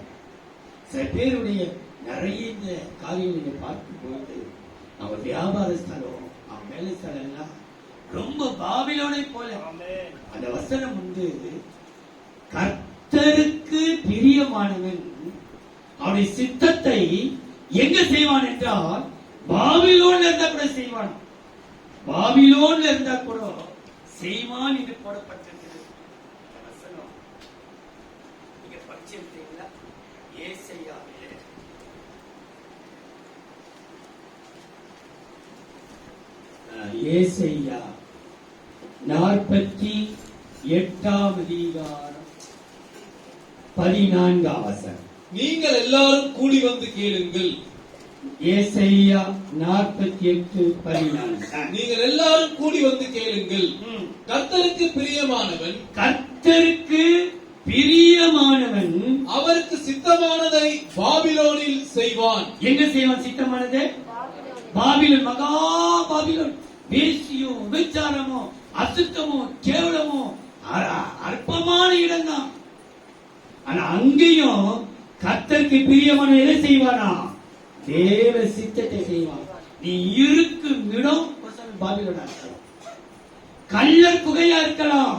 A: சில பேருடைய நிறைய இந்த காரியங்களை நீங்க பார்க்கும் போது அவங்க வியாபார ஸ்தலம், அவங்க வேலை ஸ்தலம் எல்லாம் ரொம்ப பாபிலோனை போல. அந்த வசனம் கர்த்தருக்கு பிரியமானவன் அவனுடைய சித்தத்தை எங்க செய்வான் என்றால் பாபிலோன்ல இருந்தா கூட செய்வான். பாபிலோன்ல இருந்தா கூட செய்வான் என்று போடப்பட்டிருக்கிறது. வசனம் நீங்க படிச்சிருக்கீங்களா? ஏசாயாவிலே ஏசாயா 48ஆம் அதிகாரம் 14ஆம் வசனம்.
B: நீங்கள் எல்லாரும் கூடி வந்து கேளுங்கள்.
A: ஏசாயா 48:14.
B: நீங்கள் எல்லாரும் கூடி வந்து கேளுங்கள். கர்த்தருக்கு பிரியமானவன்,
A: கர்த்தருக்கு பிரியமானவன்
B: அவருக்கு சித்தமானதை பாபிலோனில் செய்வான்.
A: எங்க செய்வான் சித்தமானது? பாபிலோன், மகா பாபிலோன். வேசியோ, விபச்சாரமோ, அசுத்தமோ, கேவலமோ, அற்பமான இடம் தான். ஆனா அங்கேயும் கர்த்தருக்கு பிரியமான எதை செய்வானா? தேவ சித்தத்தை செய்வான். நீ இருக்கும் இடம் பாபிலோனா இருக்கலாம், கள்ளர் குகையா இருக்கலாம்,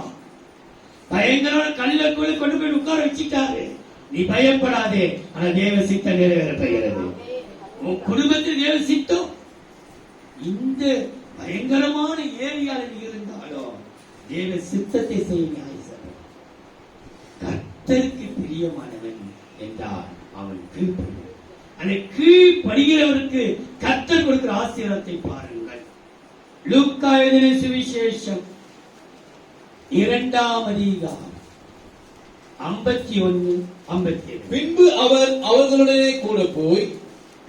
A: பயங்கரமான கள்ளர் குகை கொண்டு போய் உட்கார வச்சுட்டாரு. நீ பயப்படாதே. ஆனா தேவ சித்தம் நிறைவேறப்படுகிறது. உன் குடும்பத்தில் தேவ சித்தம் இந்த பயங்கரமான ஏரியாவில் இருந்தாலும் தேவ சித்தத்தை செய்ய கர்த்தருக்கு பிரியமானவன் என்றால் அவன் கீழ்ப்படிவான். அந்த கீழ்ப்படுகிறவருக்கு கர்த்தர் கொடுக்கிற ஆசீர்வாதத்தை பாருங்கள். லூக்கா எழுதின சுவிசேஷம் 2ஆம் அதிகாரம் 51, 52.
B: பின்பு அவர் அவர்களுடனே கூட போய்,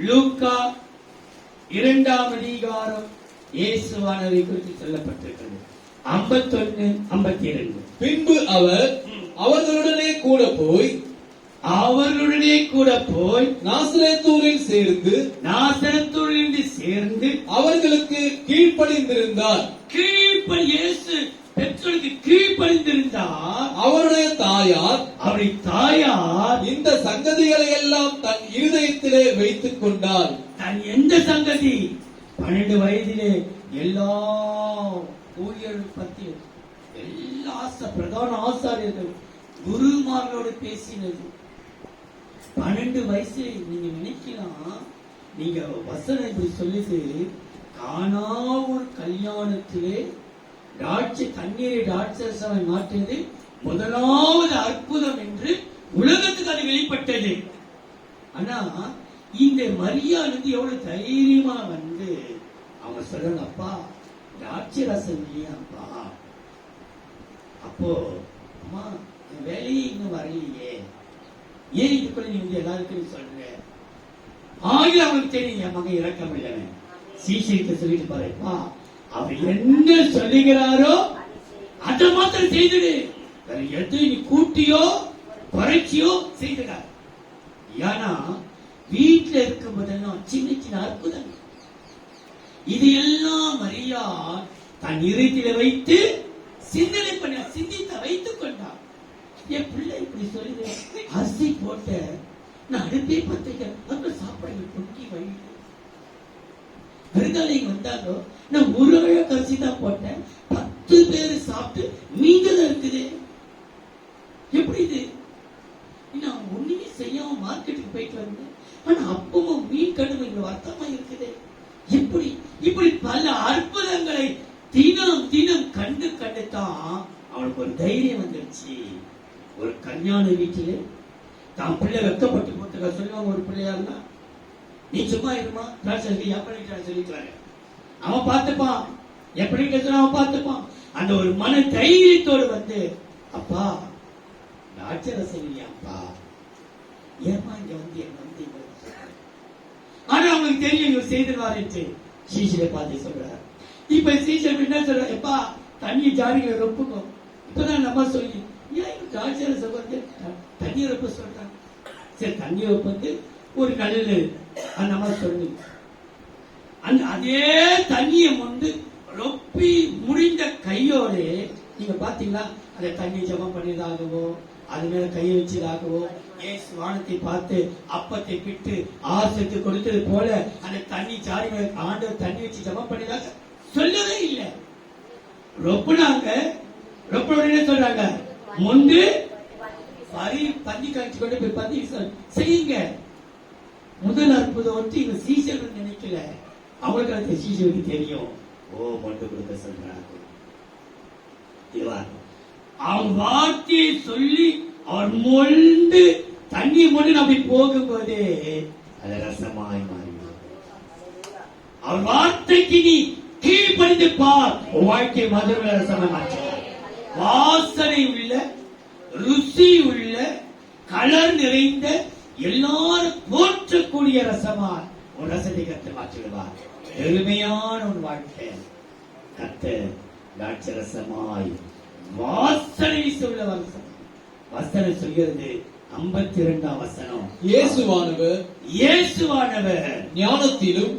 A: லூக்கா 2ஆம் அதிகாரம் இயேசுவானவரை குறித்து சொல்லப்பட்டிருக்கிறது. 51, 52.
B: பின்பு அவர் அவர்களுடனே கூட போய் நாசரேத்தூரில் சேர்ந்து அவர்களுக்கு கீழ்ப்படிந்திருந்தார்.
A: இயேசு பெற்றோருக்கு கீழ்ப்படிந்திருந்தார்.
B: அவருடைய தாயார் இந்த சங்கதிகளை எல்லாம் தன் இருதயத்திலே வைத்துக் கொண்டார்.
A: தன் எந்த சங்கதி? 12 வயதிலே எல்லா ஊழியர்கள் பத்தி எல்லா பிரதான ஆசாரியர்கள் குருமார்களோடு பேசினது. 12 வயசு. நீங்க நினைக்கலாம், நீங்க வசனம் இப்படி சொல்லுது, கானா ஒரு கல்யாணத்திலே தண்ணீரை ராட்சசமாய் மாற்றியது முதலாவது அற்புதம் என்று உலகத்துக்கு அது வெளிப்பட்டது. ஆனா இந்த மரியாள் எவ்வளவு தைரியமா வந்து அவங்க சொல்றாங்க, அப்பா ராட்சரசம் இல்லையாப்பா. அப்போ அம்மா வேலையே இன்னும் வரலையே, ஏன் இதுக்குள்ள நீ வந்து எல்லாருக்கும் சொல்ற? ஆகிய அவனுக்கு தெரியும் என் மகன் இறக்கம் இல்லவன். சீசரிக்க சொல்லிட்டு பாருப்பா, அவர் என்ன சொல்லுகிறாரோ அதை மாத்திரம் செய்துடு, வேற எது நீ கூட்டியோ குறைச்சியோ செய்துடார். ஏன்னா வீட்டுல இருக்கும் போதெல்லாம் சின்ன சின்ன அற்புதம் இது எல்லாம் மரியா தன் இருதயத்திலே வைத்து சிந்தனை பண்ண சிந்தித்த வைத்துக் கொண்டார். என் பிள்ளை இப்படி சொல்லுது, அரிசி போட்ட நான் அடுப்பே பார்த்துக்க சாப்பாடு பொங்கி வழி விருந்தாளிங்க வந்தாலோ நான் ஒரு அரிசி தான் போட்டேன், 10 பேர் சாப்பிட்டு மீண்டும் இருக்குது. எப்படி இது? நான் ஒண்ணுமே செய்யாம மார்க்கெட்டுக்கு போயிட்டு வந்தேன், ஆனா அப்பவும் மீன் கடுமை இங்க வருத்தமா இருக்குது. இப்படி பல அற்புதங்களை தினம் தினம் கண்டுதான் அவனுக்கு ஒரு தைரியம் வந்துருச்சு. ஒரு கல்யாண வீட்டிலே தான் பிள்ளை வெக்கப்பட்டு போட்டுக்க சொல்லுவாங்க. ஒரு பிள்ளையா இருந்தா நீ சும்மா இருமா, சொல்லிக்கிறாங்க, அவன் பார்த்துப்பான், எப்படி அவன் பார்த்துப்பான். அந்த ஒரு மன தைரியத்தோடு வந்து, அப்பா ராட்சரசம் இல்லையாப்பா, ஏமா இங்க வந்து என்ன வந்து. ஆனா அவங்களுக்கு தெரியும் இவர் செய்திருவாரு. சீசரை பார்த்து சொல்றாரு. இப்ப சீசர் என்ன சொல்ற, எப்பா தண்ணி ஜாடிகளை ரொப்புங்க. இப்பதான் நம்ம சொல்லி ஏன் ராட்சரசம் வந்து தண்ணி ரொப்ப சொல்றாங்க. சரி தண்ணி ரொப்பந்து ஒரு கல்லில் அந்த அம்மா சொல்லி அதே தண்ணியை வந்து ரொப்பி முடிந்த கையோட நீங்க பாத்தீங்களா, அந்த தண்ணி ஜபம் பண்ணியதாகவோ அது மேல கையை வச்சதாகவோ இயேசு வானத்தை பார்த்து அப்பத்தை பிட்டு ஆசைக்கு கொடுத்தது போல அந்த தண்ணி ஜாடி மேல ஆண்டவர் தண்ணி வச்சு ஜபம் பண்ணியதாக சொல்லவே இல்லை. ரொப்புனாங்க. ரொப்ப உடனே சொல்றாங்க, முண்டு பந்தி காட்சி கொண்டு போய் பந்தி செய்யுங்க. முதல் அற்புதம் வந்து இவங்க சீசர்கள் நினைக்கல, அவங்களுக்கு அந்த சீசருக்கு தெரியும். ஓ மொண்டு கொடுக்க சொல்றாங்க. அவன் வார்த்தையை சொல்லி அவர் மொண்டு தண்ணி மொண்டு அப்படி போகும்போதே அது ரசமாய் மாறி. அவர் வார்த்தைக்கு நீ கீழ்ப்படிந்து பார், வாழ்க்கை மதுர ரசமாய். வாசனை உள்ள, ருசி உள்ள, கலர் நிறைந்த, எல்லாரும் போற்றக்கூடிய ரசமா ஒரு ரசத்தை கத்து மாற்றிடுவார். எளிமையான ஒரு வாழ்க்கை கர்த்தர் ராட்சரசமாய் வாசனை சொல்ல வசனம் சொல்கிறது. 52ஆம் வசனம், இயேசுவானவர் ஞானத்திலும்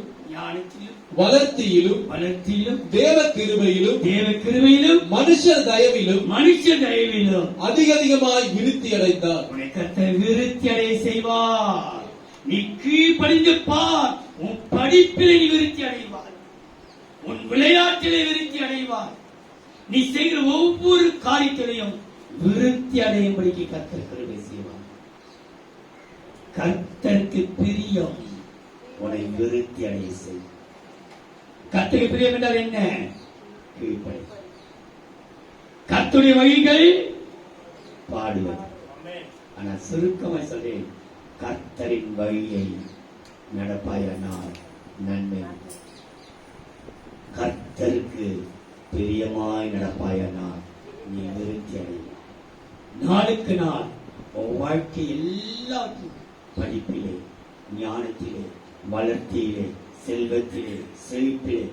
A: வளர்த்தியிலும் தேவ கிருபையிலும் மனுஷர் தயவிலும் அதிகமாய் விருத்தி அடைந்தார். உன்னை கர்த்தர் விருத்தி அடைய செய்வார். நீ கீழ்ப்படிந்து பார், உன் படிப்பிலே நீ விருத்தி அடைவார், உன் விளையாட்டிலே விருத்தி அடைவார். நீ செய்கிற ஒவ்வொரு காரியத்திலையும் விருத்தி அடையும்படிக்கு கர்த்தர் கிருபை செய்வார். கர்த்தருக்கு பிரியம் உன்னை விருத்தி அடைய செய். கர்த்தருக்கு பிரியம் என்றால் என்ன? கீழ்ப்படி. கர்த்தருடைய வழிகள் பாடுவது. ஆனா சுருக்கமா சொல்றேன், கர்த்தரின் வழியை நடப்பாயானால் நன்மை. கர்த்தருக்கு பிரியமாய் நடப்பாயானால் நீ விருத்தி அடைவாய். நாளுக்கு நாள் உன் வாழ்க்கை எல்லாத்தையும் படிப்பிலே, ஞானத்திலே, வளர்ச்சியிலே, செல்வத்திலே, செழிப்பிலே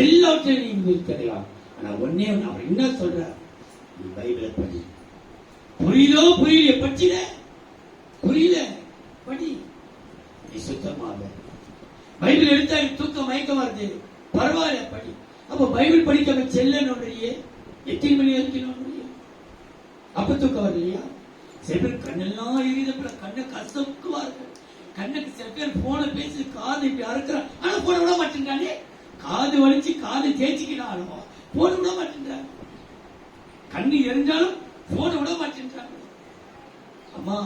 A: எல்லாத்திலும் நீ விருத்தி அடையலாம். ஆனா ஒன்னே அவர் என்ன சொல்ற, நீ பைபிளை படி. புரியலோ புரியல, பற்றில புரியல படி. நீ சுத்தமாக பைபிள் எடுத்தா தூக்கம் மயக்கம் வருது, பரவாயில்ல படி. அப்ப பைபிள் படிக்காம செல்லணும்ன்றியே, எத்தனை மணி வரைக்கும் அப்ப தூக்கம் வரலையா? சில பேர் கண்ணெல்லாம் எரியுது, கண்ணை கசக்குவார்கள். கண்ணுக்கு சில பேர் போன பேசி காது இப்படி அறுக்கிறான், ஆனா போன விட மாட்டேன்றானே. காது வலிச்சு காது தேய்ச்சிக்கிறானோ போன விட மாட்டேன்றாங்க. கண்ணு எரிஞ்சாலும் போன விட மாட்டேன்றாங்க. அம்மா,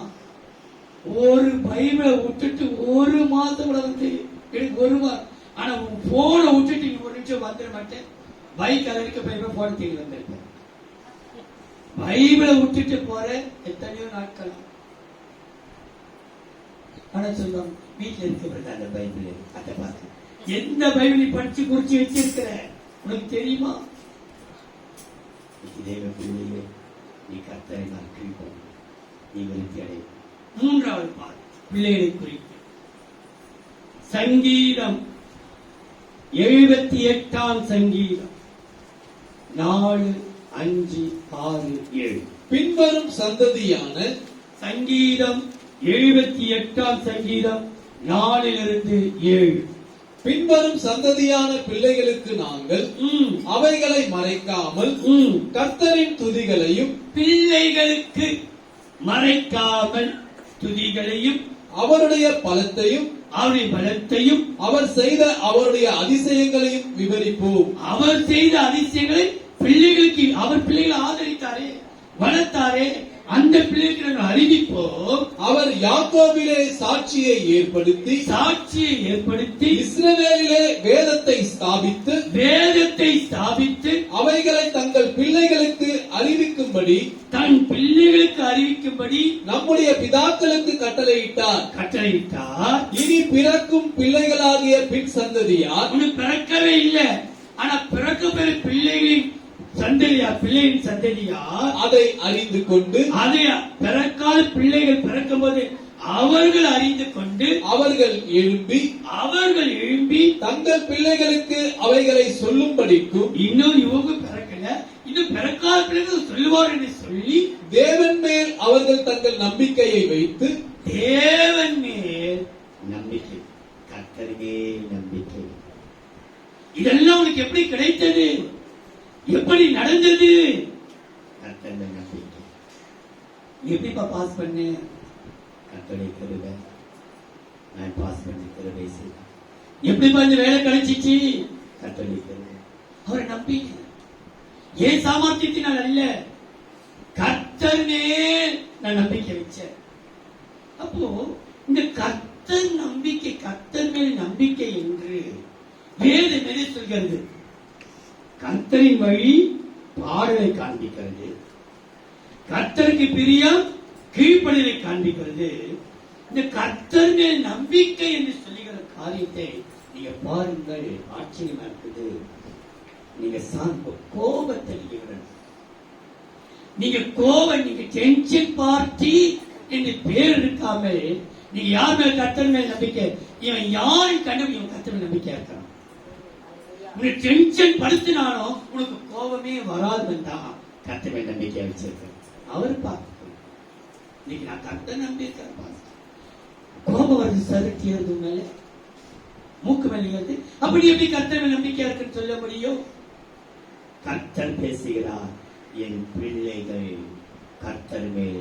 A: ஒரு பைபிளை விட்டுட்டு ஒரு மாசம் கூட வந்து எனக்கு ஒரு வாரம், ஆனா போனை விட்டுட்டு நீ ஒரு நிமிஷம் வந்துட மாட்டேன். பைக் அதற்கு பைபிள் போன தேடி வந்திருப்பேன். பைபிளை விட்டுட்டு போற எத்தனையோ நாட்கள். ஆனா சொல்லுவாங்க, வீட்டுல இருக்கிறது அந்த பைபிள், அதை பார்த்து எந்த பைபிளை படிச்சு குறிச்சு வச்சிருக்கிற உனக்கு தெரியுமா? தேவ பிள்ளையே, நீ கர்த்தரை கீழ்ப்படி, நீ விருத்தி அடை. மூன்றாவது பால் பிள்ளைகளை குறித்து சங்கீதம் 78 சங்கீதம் 4, 5, 6, 7.
B: பின்வரும் சந்ததியான
A: சங்கீதம் 78 சங்கீதம் 4 7.
B: பின்வரும் சந்ததியான பிள்ளைகளுக்கு நாங்கள் அவைகளை மறைக்காமல் கர்த்தரின் துதிகளையும்,
A: பிள்ளைகளுக்கு மறைக்காமல் துதிகளையும், அவருடைய பலத்தையும்
B: அவர் செய்த அவருடைய அதிசயங்களையும் விவரிப்போம்.
A: அவர் செய்த அதிசயங்களை பிள்ளைகளுக்கு, அவர் பிள்ளைகளை ஆதரித்தாரே, வளர்த்தாரே, அந்த பிள்ளைகளுக்கு நாங்கள் அறிவிப்போம்.
B: அவர் யாக்கோபிலே சாட்சியை ஏற்படுத்தி இஸ்ரவேலிலே வேதத்தை ஸ்தாபித்து அவைகளை தங்கள் பிள்ளைகளுக்கு அறிவிக்கும்படி நம்முடைய பிதாக்களுக்கு கட்டளையிட்டார். இனி பிறக்கும் பிள்ளைகளாகிய பின் சந்ததியார்,
A: பிறக்கவே இல்லை, ஆனா பிறக்க பெற பிள்ளைகளின் பிள்ளையின் சந்ததியார்
B: அதை அறிந்து கொண்டு,
A: அதை பிறக்காத பிள்ளைகள் பிறக்கும் போது அவர்கள் அறிந்து கொண்டு அவர்கள் எழும்பி
B: தங்கள் பிள்ளைகளுக்கு அவைகளை சொல்லும்படிக்கும்,
A: இன்னும் இவங்க பிறக்கல, இன்னும் பிறக்காத பிள்ளைகள் சொல்லுவார் என்று சொல்லி
B: தேவன் மேல் அவர்கள் தங்கள் நம்பிக்கையை வைத்து,
A: தேவன் மேல் நம்பிக்கை, கர்த்தரிலே நம்பிக்கை. இதெல்லாம் உனக்கு எப்படி கிடைத்தது? எப்படி நடந்தது? கர்த்தரிலே நம்பிக்கை. எப்படிப்பா பாஸ் பண்ண? கர்த்தரை கிருபை, நான் பாஸ் பண்ணி கிருபை செய்தேன். எப்படிப்பா இந்த வேலை கிடைச்சிச்சு? கர்த்தரை கிருபை. அவரை நம்பிக்கை. ஏன் சாமர்த்தியத்தினால் அல்ல, கர்த்தர் மேல் நான் நம்பிக்கை வச்சேன். அப்போ இந்த கர்த்தர் நம்பிக்கை, கர்த்தர் மேல் நம்பிக்கை என்று வேதம் எதை சொல்கிறது? கர்த்தரின் வழி பாடலை காண்பிக்கிறது, கர்த்தருக்கு பிரியம் கீழ்ப்படிதலை காண்பிக்கிறது. இந்த கர்த்தர் மேல் நம்பிக்கை என்று சொல்லுகிற காரியத்தை நீங்க பாருங்கள், ஆச்சரியமா இருக்குது. நீங்க கோபத்தை நீங்க நீங்க டென்ஷன் பார்ட்டி என்று பேர் இருக்காமல், நீங்க யார் மேல் கர்த்தர் மேல் நம்பிக்கை, இவன் யாரும் கண்டு இவன் கர்த்தர் மேல் நம்பிக்கையா இருக்கான். உனக்கு டென்ஷன் படுத்தினாலும் உனக்கு கோபமே வராதுன்னு தான் கர்த்தர் மேல் நம்பிக்கையா வச்சிருக்க. அவர் பார்க்க இன்னைக்கு நான் கர்த்தர் நம்பியிருக்கேன். கோபம் வருது, சருட்டி வருது, மேல மூக்கு மேல வருது. அப்படி எப்படி கர்த்தர் மேல் நம்பிக்கையா இருக்குன்னு சொல்ல முடியும்? கர்த்தர் பேசுகிறார், என் பிள்ளைகள் கர்த்தர் மேல்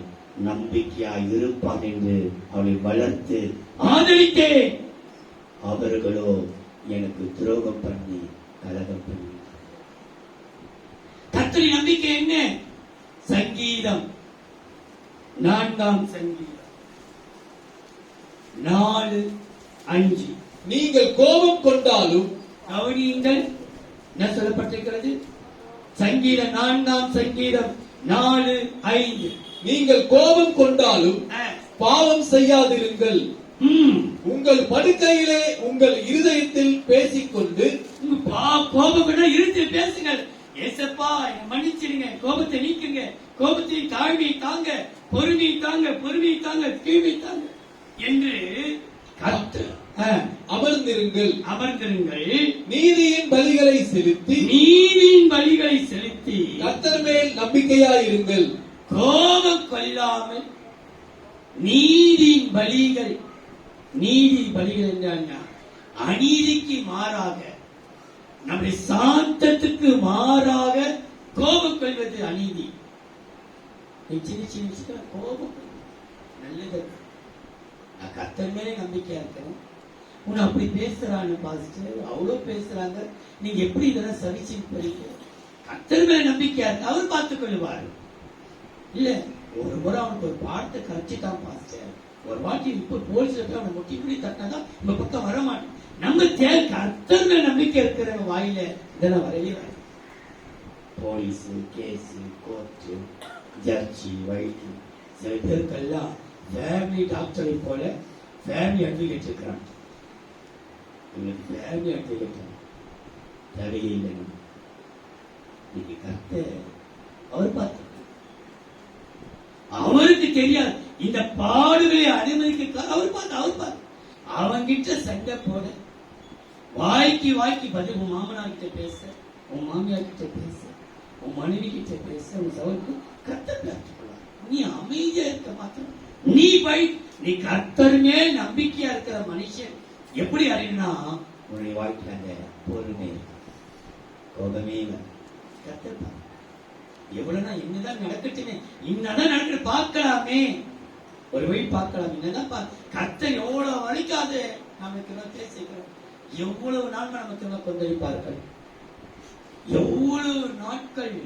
A: நம்பிக்கையா இருப்பான் என்று அவளை வளர்த்து ஆதரித்தேன். அவர்களோ எனக்கு துரோகம் பண்ணி கலகம் பண்ணி. கர்த்தரின் நம்பிக்கை என்ன? சங்கீதம் 4 சங்கீதம் 4:5.
B: நீங்கள் கோபம் கொண்டாலும்
A: கவனியுங்கள், என்ன சொல்லப்பட்டிருக்கிறது? சங்கீதம் 4ஆம் சங்கீதம் 4:5.
B: நீங்கள் கோபம் கொண்டாலும் பாவம் செய்யாதிருங்கள். உங்கள் படுக்கையிலே உங்கள் இருதயத்தில் பேசிக்கொண்டு
A: கோபம் இருந்து பேசுங்கள். ஏசப்பா என்னை மன்னிச்சிடுங்க, கோபத்தை நீக்குங்க, கோபத்தை தாழ்மையை தாங்க, பொறுமையை தாங்க, பொறுமையை தாங்க, கீழ்மை தாங்க என்று
B: அமர்ந்திருங்கள்.
A: நீதியின்
B: பலிகளை செலுத்தி கர்த்தர் மேல் நம்பிக்கையாயிருங்கள்.
A: கோபம் கொள்ளாமல் நீதியின் பலிகள். நீதி பலிகள் என்றால் அநீதிக்கு மாறாக, நம்முடைய சாந்தத்துக்கு மாறாக கோபம் கொள்வது அநீதி. சின்ன சின்ன விஷயம் கோபம் நல்லது. நான் கர்த்தர் மேலே நம்பிக்கையா இருக்கிறேன். உன்னை அப்படி பேசுறான்னு பாஸ்டர், அவ்வளவு பேசுறாங்க, நீங்க எப்படி இதெல்லாம் சகிச்சு போறீங்க? கர்த்தர் மேல நம்பிக்கையா இருக்கு, அவர் பார்த்துக் கொள்வாரு. இல்ல ஒரு முறை அவனுக்கு ஒரு பாட்டை கரைச்சிட்டான் பாஸ்டர், ஒரு வாட்டி இப்ப போலீஸ்ல போய் அவனை முட்டி முடி தட்டினாதான் இந்த பக்கம் வரமாட்டேன். நம்ம கர்த்தர் மேல நம்பிக்கை இருக்கிற வாயில இதெல்லாம் வரவே வர. போலீஸ் கேஸ், கோர்ட்டு, ஜட்ஜி, வைத்தி, சில பேருக்கெல்லாம் ஃபேமிலி டாக்டரை போல ஃபேமிலி அட்வொகேட் இருக்கிறான். இவனுக்கு ஃபேமிலி அட்வொகேட் தேவையே இல்லை. இன்னைக்கு கர்த்தர் அவர் பார்த்து, அவருக்கு தெரியாது இந்த பாடுகளை அனுமதிக்க. அவர் பார்த்து அவங்கிட்ட சண்டை போட, வாய்க்கு பதில் உன் மாமனார் கிட்ட பேச, உன் மாமியார் கிட்ட பேச, உன் மனைவி கிட்ட பேச, உன் சவருக்கு கர்த்தர் பார்த்துக்கொள்வார். நீ அமைதியா இருக்க மாத்திரம். நீ கர்த்தர் மேல் நம்பிக்கையா இருக்கிற மனுஷன் எப்படி அறியனா? உன்னுடைய வாழ்க்கையில அந்த பொறுமை, கோபமே கர்த்தர் எவ்வளவுனா என்னதான் நடக்கட்டுமே, என்னதான் நடக்க பார்க்கலாமே, ஒரு வழி பார்க்கலாம். என்னதான் கர்த்தர் எவ்வளவு வரைக்காது நமக்கு பேசிக்கிறோம். எவ்வளவு நாள் நமக்கு கொந்தளிப்பார்கள், எவ்வளவு நாட்கள்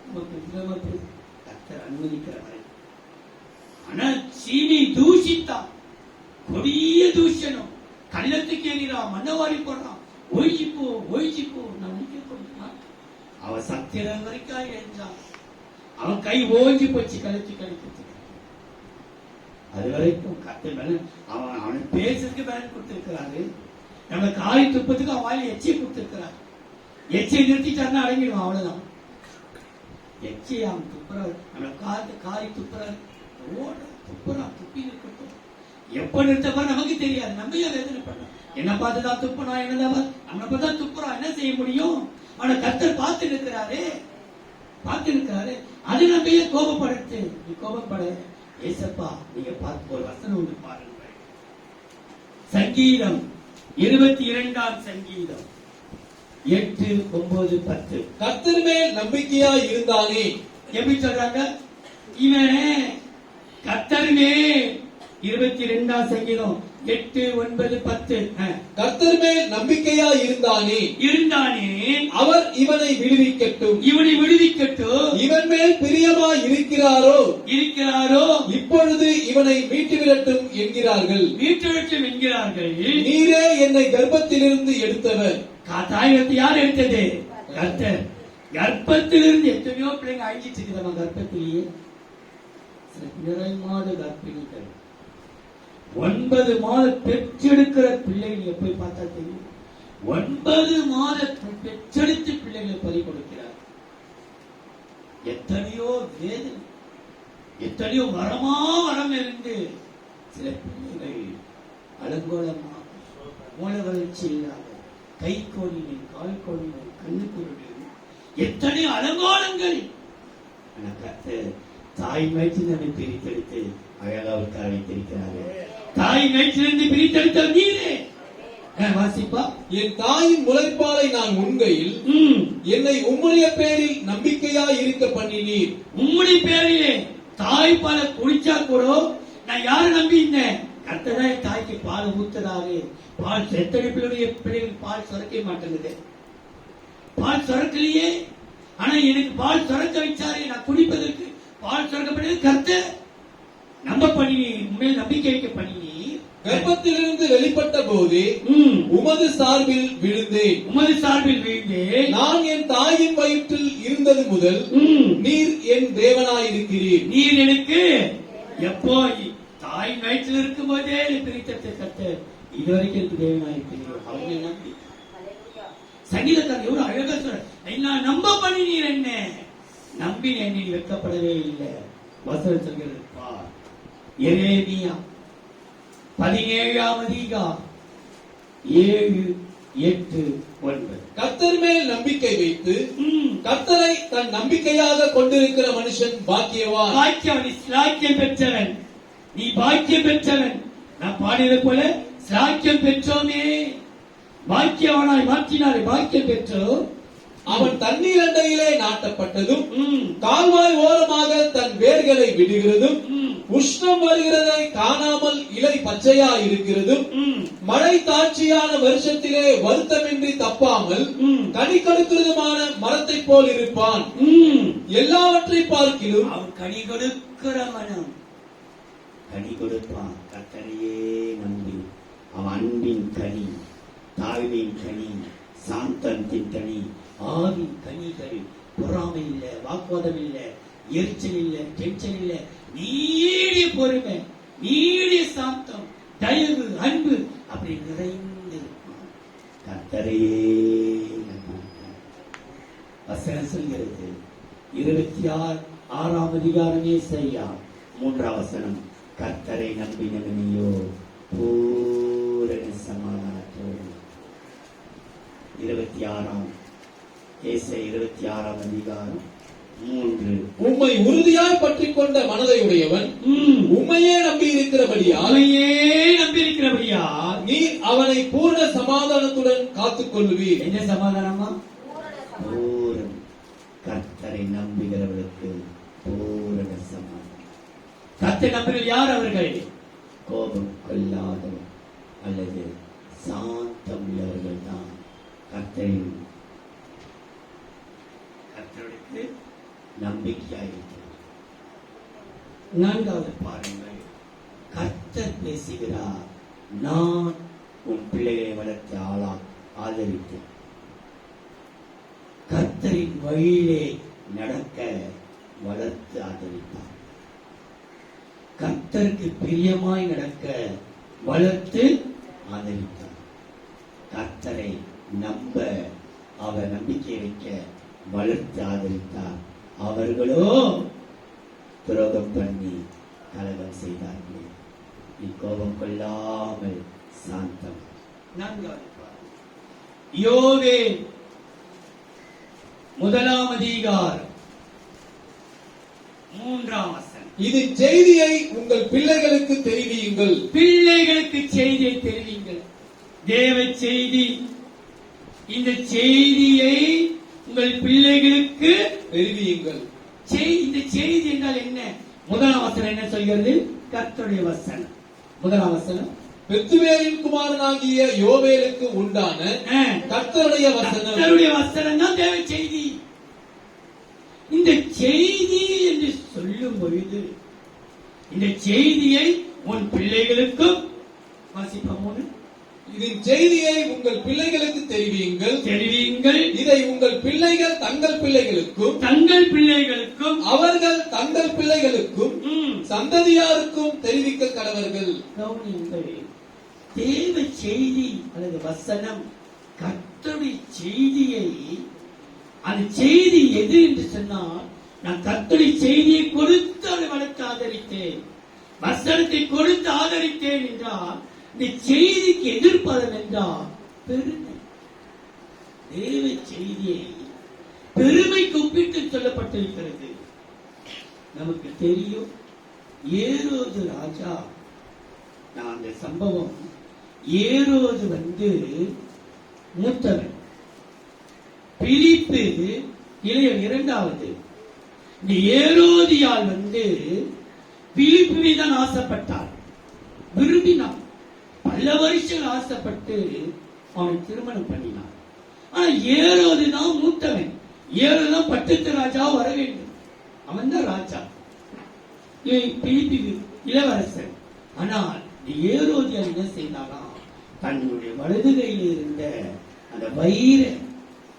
A: நமக்கு கர்த்தர் அனுமதிக்கிறவரை. ஆனா சீனி தூஷித்தான், கொடிய தூஷணம், கள்ளத்துக்கு எறிறான், மண்ணவாரி போடுறான், ஒழிச்சுப்போ நான் அவன் சத்திரம் வரைக்கும் எழுந்தான். அவன் கை ஓஞ்சி போச்சு கழிச்சு கழிக்கிறது. அது வரைக்கும் கர்த்தர் அவன் பேசுறதுக்கு பேலன் கொடுத்திருக்கிறாரு. நம்ம காரி துப்பத்துக்கு அவன் வாயில எச்சை கொடுத்திருக்கிறார். எச்சை நிறுத்திட்டாருன்னா அடங்கிடுவான், அவ்வளவுதான். எச்சை அவன் துப்புறாரு, நம்ம காரி துப்புறாரு, துப்புறான், துப்பி இருக்கட்டும். எப்ப நிறுத்தப்ப நமக்கு தெரியாது. நம்ம ஏன் வேதனை பண்ணோம்? என்ன பார்த்துதான் துப்புனா, என்னதான் நம்மளை பார்த்தா துப்புறான், என்ன செய்ய முடியும்? ஆனா கர்த்தர் பார்த்து இருக்கிறாரு. அது நம்ம ஏன் கோபப்படுத்து? நீ கோபப்பட ஏசப்பா, நீங்க பார்த்து ஒரு வசனம் ஒன்று பாருங்கள். சங்கீதம் 22ஆம் சங்கீதம் 8, 9, 10.
B: கர்த்தர் மேல் நம்பிக்கையா இருந்தானே.
A: எப்படி சொல்றாங்க? இவனே கர்த்தர் மேல் 22ஆம் சங்கீதம் 8, 9, 10.
B: கர்த்தர் மேல் நம்பிக்கையா இருந்தானே அவர் இவனை விடுவிக்கட்டும். இவன் மேல் பிரியமா இருக்கிறாரோ இப்பொழுது இவனை மீட்டுவிடட்டும் என்கிறார்கள். நீரே என்னை கர்ப்பத்திலிருந்து எடுத்தவர்.
A: தாயத்தை யார் எடுத்தது? கர்த்தர். கர்ப்பத்திலிருந்து எத்தனையோ பிள்ளைங்க அழிஞ்சிட்டு இருக்கு. நம்ம கர்ப்பத்திலேயே நிறை மாத கர்ப்பிணிகள், 9 மாதம் பெற்றெடுக்கிற பிள்ளைகளை போய் பார்த்தா தெரியும். 9 மாதம் பெற்றெடுத்து பிள்ளைகளை பறி கொடுக்கிறார். எத்தனையோ வேதனை, எத்தனையோ வரம் இருந்து சில பிள்ளைகள் அலங்கோலமாக, மூல வளர்ச்சி இல்லாத, கை கோணிகள், கால் கோணிகள், கண்ணு குருடு, எத்தனையோ அலங்கோலங்கள். தாய் வயிற்றிலிருந்து பிரித்தெடுத்து அழகா உட்கார வைத்திருக்கிறார்கள். தாய் வயிற்றிலிருந்து பிரித்தெடுத்த நீரே. வாசிப்பா.
B: என் தாயின் முளைப்பாலை நான் உண்கையில் என்னை உம்முடைய பேரில் நம்பிக்கையா இருக்க பண்ணினீர்.
A: உம்முடைய பேரிலே தாய்ப்பாலை குடிச்சா கூட நான் யார நம்பி இருந்தேன்? கர்த்தர் தான் தாய்க்கு பால் ஊத்துறாரு. பால் செத்தடி பிள்ளைகள் பால் சுரக்க மாட்டேங்குது. பால் சுரக்கலையே. ஆனா எனக்கு பால் சுரக்க வச்சாரு. நான் குடிப்பதற்கு பால் சுரக்கப்பட்டது கர்த்தர். நம்ப பண்ணி உண்மையில் நம்பிக்கை வைக்க பண்ணி
B: கர்ப்பத்திலிருந்து வெளிப்பட்ட போதே உமது சார்பில் விழுந்தேன்.
A: உமது சார்பில் வீழ்ந்தேன்.
B: நான் என் தாயின் வயிற்றில் இருந்தது முதல் நீர் என் தேவனாயிருக்கிறீர்.
A: நீர் எனக்கு எப்போ தாய் வயிற்றில் இருக்கும் போதே பிரித்தத்தை கத்த இதுவரைக்கும் எனக்கு தேவனாயிருக்கிறீர். அவங்க நம்பி சங்கீதக்காரர் எவ்வளவு அழகா சொல்ற, நான் நம்ப பண்ணி நீர் என்ன நம்பி நீ வெட்கப்படவே இல்லை. வசனம் சொல்கிறது பார், எரேமியா 17ஆம் அதிகாரம் 7, 8, 9.
B: கர்த்தர் மேல் நம்பிக்கை வைத்து கர்த்தரை தன் நம்பிக்கையாக கொண்டிருக்கிற மனுஷன் பாக்கியவான்.
A: பாக்கியவன், ஸ்லாக்கியம் பெற்றவன். நீ பாக்கியம் பெற்றவன். நான் பாடியது போல ஸ்லாக்கியம் பெற்றோமே, பாக்கியவனாய் மாற்றினாரே, பாக்கியம் பெற்றோம்.
B: அவன் தண்ணீர் அண்டையிலே நாட்டப்பட்டதும் கால்வாய் ஓரமாக தன் வேர்களை விடுகிறதும் உஷ்ணம் வருகிறதை காணாமல் இலை பச்சையா இருக்கிறதும் மழை தாட்சியான வருஷத்திலே வருத்தமின்றி தப்பாமல் கனி கொடுக்கிறதுமான மரத்தை போல் இருப்பான். எல்லாவற்றை பார்க்கிலும்
A: அவன் கனி கொடுக்கிற மனம், கனி கொடுப்பான். கர்த்தரையே நம்பி அவன் அன்பின் கனி, தாழ்வின் கனி, சாந்தத்தின் கனி, ஆவின் கனிகள். பொறாமை இல்ல, வாக்குவாதம் இல்ல, எரிச்சல் இல்ல, டென்ஷன் இல்ல, நீடிய பொறுமை, நீடிய சாந்தம், தயவு, அன்பு அப்படி நிறைந்து கர்த்தரையே நம்புங்கள். வசனம் சொல்கிறது 26ஆம் அதிகாரமே செய்யா 3ஆம் வசனம், கர்த்தரை நம்பினவனையோ பூரண சமாதானத்தோடு. 26ஆம் 26ஆம் அதிகாரம் 3.
B: உம்மை உறுதியாய் பற்றிக் கொண்ட மனதை உடையவன் உம்மையே நம்பி இருக்கிறபடியால் நீர் அவனை பூர்ண சமாதானத்துடன் காத்துக் கொள்ளுவீர்.
A: என்ன சமாதானமா? பூரண. கர்த்தரை நம்புகிறவர்களுக்கு பூரண சமாதானம். கர்த்தரை நம்புகிறவர்கள் யார்? அவர்கள் கோபம் கொள்ளாதவர் அல்லது சாந்தம் உள்ளவர்கள் தான் கர்த்தருக்கு நம்பிக்கையாயிருக்கிறது. 4வது பாருங்கள், கர்த்தர் பேசுகிறார், நான் உன் பிள்ளைகளை வளர்த்து ஆதரித்தேன். கர்த்தரின் வழியிலே நடக்க வளர்த்து ஆதரித்தார். கர்த்தருக்கு பிரியமாய் நடக்க வளர்த்து ஆதரித்தார். கர்த்தரை நம்ப அவர் நம்பிக்கை வைக்க வளர்த்து ஆதரித்தார். அவர்களோ துரோகம் பண்ணி கலகம் செய்தார்கள். நீ கோபம் கொள்ளாமல் சாந்தம். 4வது யோவேல் 1ஆம் அதிகாரம் 3ஆம் வசனம்.
B: இதன் செய்தியை உங்கள் பிள்ளைகளுக்கு தெரிவியுங்கள்.
A: பிள்ளைகளுக்கு செய்தியை தெரிவியுங்கள். தேவ செய்தி. இந்த செய்தியை உங்கள் பிள்ளைகளுக்கு
B: தெரிவியுங்கள்.
A: இந்த செய்தி என்றால் என்ன? 1ஆம் வசனம் என்ன சொல்கிறது? கர்த்தருடைய வசனம். 1ஆம் வசனம்,
B: பெத்துவேலின் குமாரனாகிய யோவேலுக்கு உண்டான கர்த்தருடைய வசனம்.
A: கர்த்தருடைய வசனம் தான் தேவ செய்தி. இந்த செய்தி என்று சொல்லும் பொழுது இந்த செய்தியை உன் பிள்ளைகளுக்கும் வாசிப்போம்.
B: இதன் செய்தியை உங்கள் பிள்ளைகளுக்கு தெரிவியுங்கள். இதை உங்கள் பிள்ளைகள் தங்கள் பிள்ளைகளுக்கும் அவர்கள் தங்கள் பிள்ளைகளுக்கும் சந்ததியாருக்கும் தெரிவிக்க கடவர்கள்.
A: கவனியுங்கள், தேவ செய்தி அல்லது வசனம், கர்த்தருடைய செய்தியை, அந்த செய்தி எது என்று சொன்னால், நான் கர்த்தருடைய செய்தியை கொடுத்து அதை வளர்த்து ஆதரித்தேன், வசனத்தை கொடுத்து ஆதரித்தேன் என்றால் இந்த செய்திக்கு எதிர்ப்பதம் என்றால் பெருமை. தேவ செய்தியை பெருமைக்கு ஒப்பிட்டு சொல்லப்பட்டிருக்கிறது. நமக்கு தெரியும், ஏரோது ராஜா, நான் அந்த சம்பவம், ஏரோது மூத்தவன், பிலிப்பு இளையவன் 2வது. இந்த ஏரோதியால் பிலிப்புவை தான் ஆசைப்பட்டார், விரும்பினார். பல வருஷங்கள் ஆசைப்பட்டு அவனை திருமணம் பண்ணினார். ஆனா ஏரோது தான் மூத்தவன். ஏரோது தான் பட்டத்து ராஜா வர வேண்டும். அவன் தான் ராஜா, பிலிப்பு இளவரசன். ஆனால் ஏரோதியார் என்ன செய்தாரா, தன்னுடைய வலது கையில் இருந்த அந்த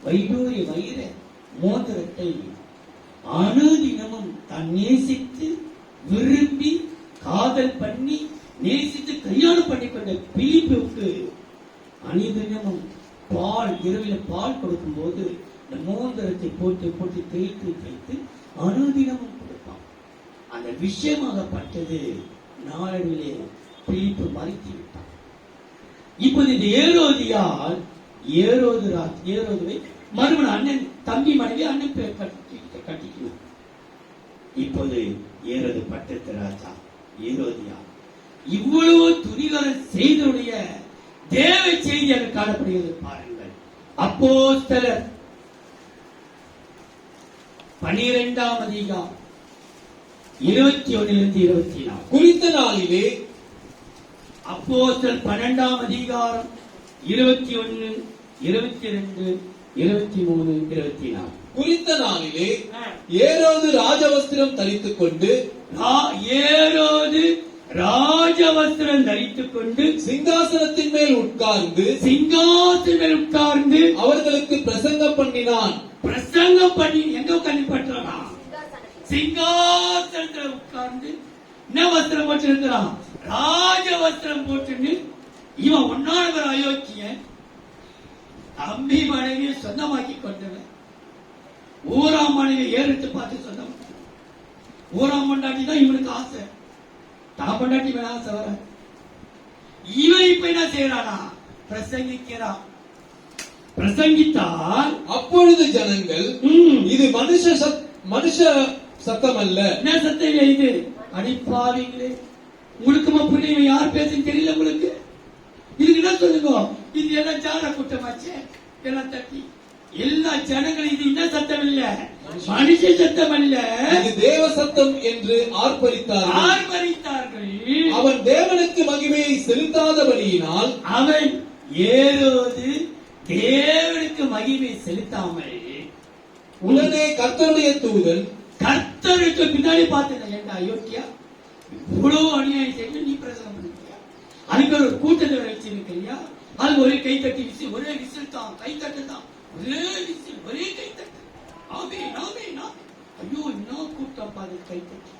A: வைடூரிய வைர மோதிரத்தை அனுதினமும் தான் நேசித்து விரும்பி காதல் பண்ணி நேசித்து கல்யாணம் பண்ணி கொண்ட பிலிப்புக்கு அனுதினமும் இரவில் பால் கொடுக்கும் போது இந்த மோதிரத்தை போட்டு போட்டு தேய்த்து அனுதினமும் கொடுப்பான். அந்த விஷயமாகப்பட்டது நாளடைவிலே பிலிப்பு மறித்து விட்டான். இப்போது இந்த ஏரோதுவை மறுமணம் அண்ணன் தம்பி மனைவி அண்ணன் கட்டிக்கணும். இப்போது ஏரோது பட்டத்து ராஜா ஏரோதியா இவ்வளவு துணிகரம் செய்தவுடைய தேவ செய்தியாக காணப்படுகிறது. பாருங்கள், அப்போஸ்தலர் 12ஆம் அதிகாரம் 21 24.
B: குறித்த நாளிலே
A: அப்போஸ்தலர் 12ஆம் அதிகாரம் 21 22 23 24.
B: குறித்த நாளிலே ஏரோது ராஜவஸ்திரம் தரித்துக் கொண்டு
A: ஏரோது ராஜவஸ்திரம் தரித்துக் கொண்டு
B: சிங்காசனத்தின் மேல் உட்கார்ந்து அவர்களுக்கு பிரசங்கம் பண்ணினான்.
A: பிரசங்கம் பண்ணி எங்க உட்கார்ந்து பண்றானா? சிங்காசனத்தில் உட்கார்ந்து என்ன வஸ்திரம் போட்டிருக்கிறான்? ராஜ வஸ்திரம் போட்டு இவன் ஒன்னானவர் அயோக்கியன், தம்பி மனைவியை சொந்தமாக்கி கொண்டவன், ஊராம் மனைவி ஏறிட்டு பார்த்து சொந்தம். ஊராம் கொண்டாட்டி தான் இவனுக்கு ஆசை, தான் கொண்டாட்டி வேணா ஆசை வர. இவன் இப்ப என்ன செய்யறானா? பிரசங்கிக்கிறான். பிரசங்கித்தால்
B: அப்பொழுது ஜனங்கள், இது மனுஷ சத்தம் அல்ல.
A: என்ன சத்தம் இது? அடிப்பாவீங்களே, உங்களுக்கு புரியும் யார் பேசுன்னு தெரியல உங்களுக்கு. இதுக்கு என்ன சொல்லுங்க? இது எல்லாம் ஜான கூட்டமாச்சு, எல்லாம் தட்டி எல்லா ஜனங்களும் இது என்ன சத்தம் இல்ல, மனுஷ சத்தம் அல்ல,
B: இது தேவ சத்தம் என்று
A: ஆர்ப்பரித்தார்கள்.
B: அவன் தேவனுக்கு மகிமையை செலுத்தாதபடியினால்,
A: அவன் ஏரோது தேவனுக்கு மகிமை செலுத்தாமல்
B: உடனே கர்த்தருடைய தூதன்
A: கர்த்தருக்கு பின்னாடி பார்த்தேன். ஏண்டா அயோக்கியா, இவ்வளவு அநியாயம் செய்து நீ பிரசங்கம் பண்ணியா? அதுக்கு ஒரு கூட்டத்தை வச்சிருக்கிறியா? அது ஒரே கை தட்டி விசில், ஒரே விசில் தான், கை தட்டு தான், ஒரே விசில், ஒரே கை தட்டு. ஆமே நாமே நான், ஐயோ என்ன கூட்டம் பாரு கை தட்டி.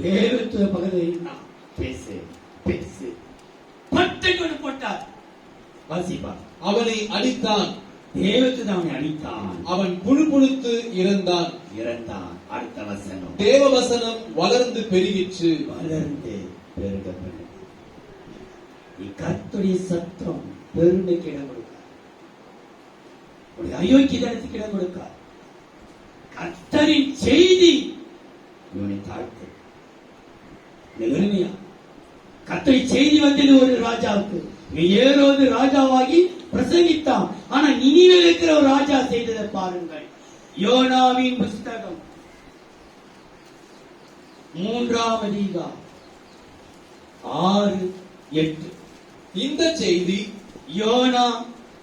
A: தேவத்துவ பகல் பேசு பேசு பட்டை கொண்டு போட்டார். வாசிப்பா,
B: அவனை அடித்தான்.
A: தேவத்துவ அவனை அடித்தான்.
B: அவன் புழுப்புழுத்து இறந்தான்.
A: அடுத்த வசனம்,
B: தேவ வசனம் வளர்ந்து பெருகிற்று.
A: வளர்ந்து பெருகப்பட்டது. கர்த்தருடைய சத்தம் பெருமைக்கு இடம் கொடுக்கார், அயோக்கியதனத்துக்கு இடம் கொடுக்கார். கர்த்தரின் செய்தி இவனை தாழ்த்து. வெறுமையா கர்த்தரின் செய்தி வந்தது ஒரு ராஜாவுக்கு. ஏரோது ராஜாவாகி பிரசங்கித்தான். ஆனா நினிவேல் இருக்கிற ஒரு ராஜா செய்ததை பாருங்கள். யோனாவின் புஸ்தகம் 3ஆம் அதிகாரம் 6-8.
B: இந்த செய்தி
A: யோனா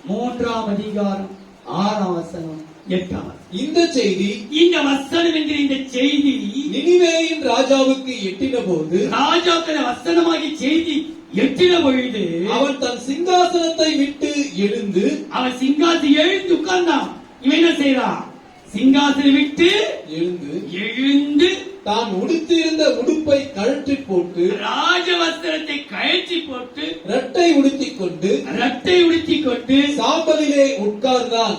A: 3ஆம் அதிகாரம் 6ஆம் வசனம் 8ஆம்.
B: இந்த செய்தி,
A: இந்த வசனம் என்கிற இந்த செய்தி
B: நினிவேயின் ராஜாவுக்கு எட்டின போது,
A: ராஜாவுக்கு வசனமாகி செய்தி எட்டின பொழுது,
B: அவன் தன் சிங்காசனத்தை விட்டு எழுந்து,
A: அவன் சிங்காசனம் எழுந்து உட்கார்ந்தான். இவன் என்ன செய்யறான்? சிங்காசனம் விட்டு எழுந்து
B: தான் உடுத்தியிருந்த உடுப்பை கழற்றி போட்டு,
A: ராஜவஸ்திரத்தை கழற்றி போட்டு,
B: இரட்டை உடுத்திக் கொண்டு சாம்பலிலே உட்கார்ந்தான்.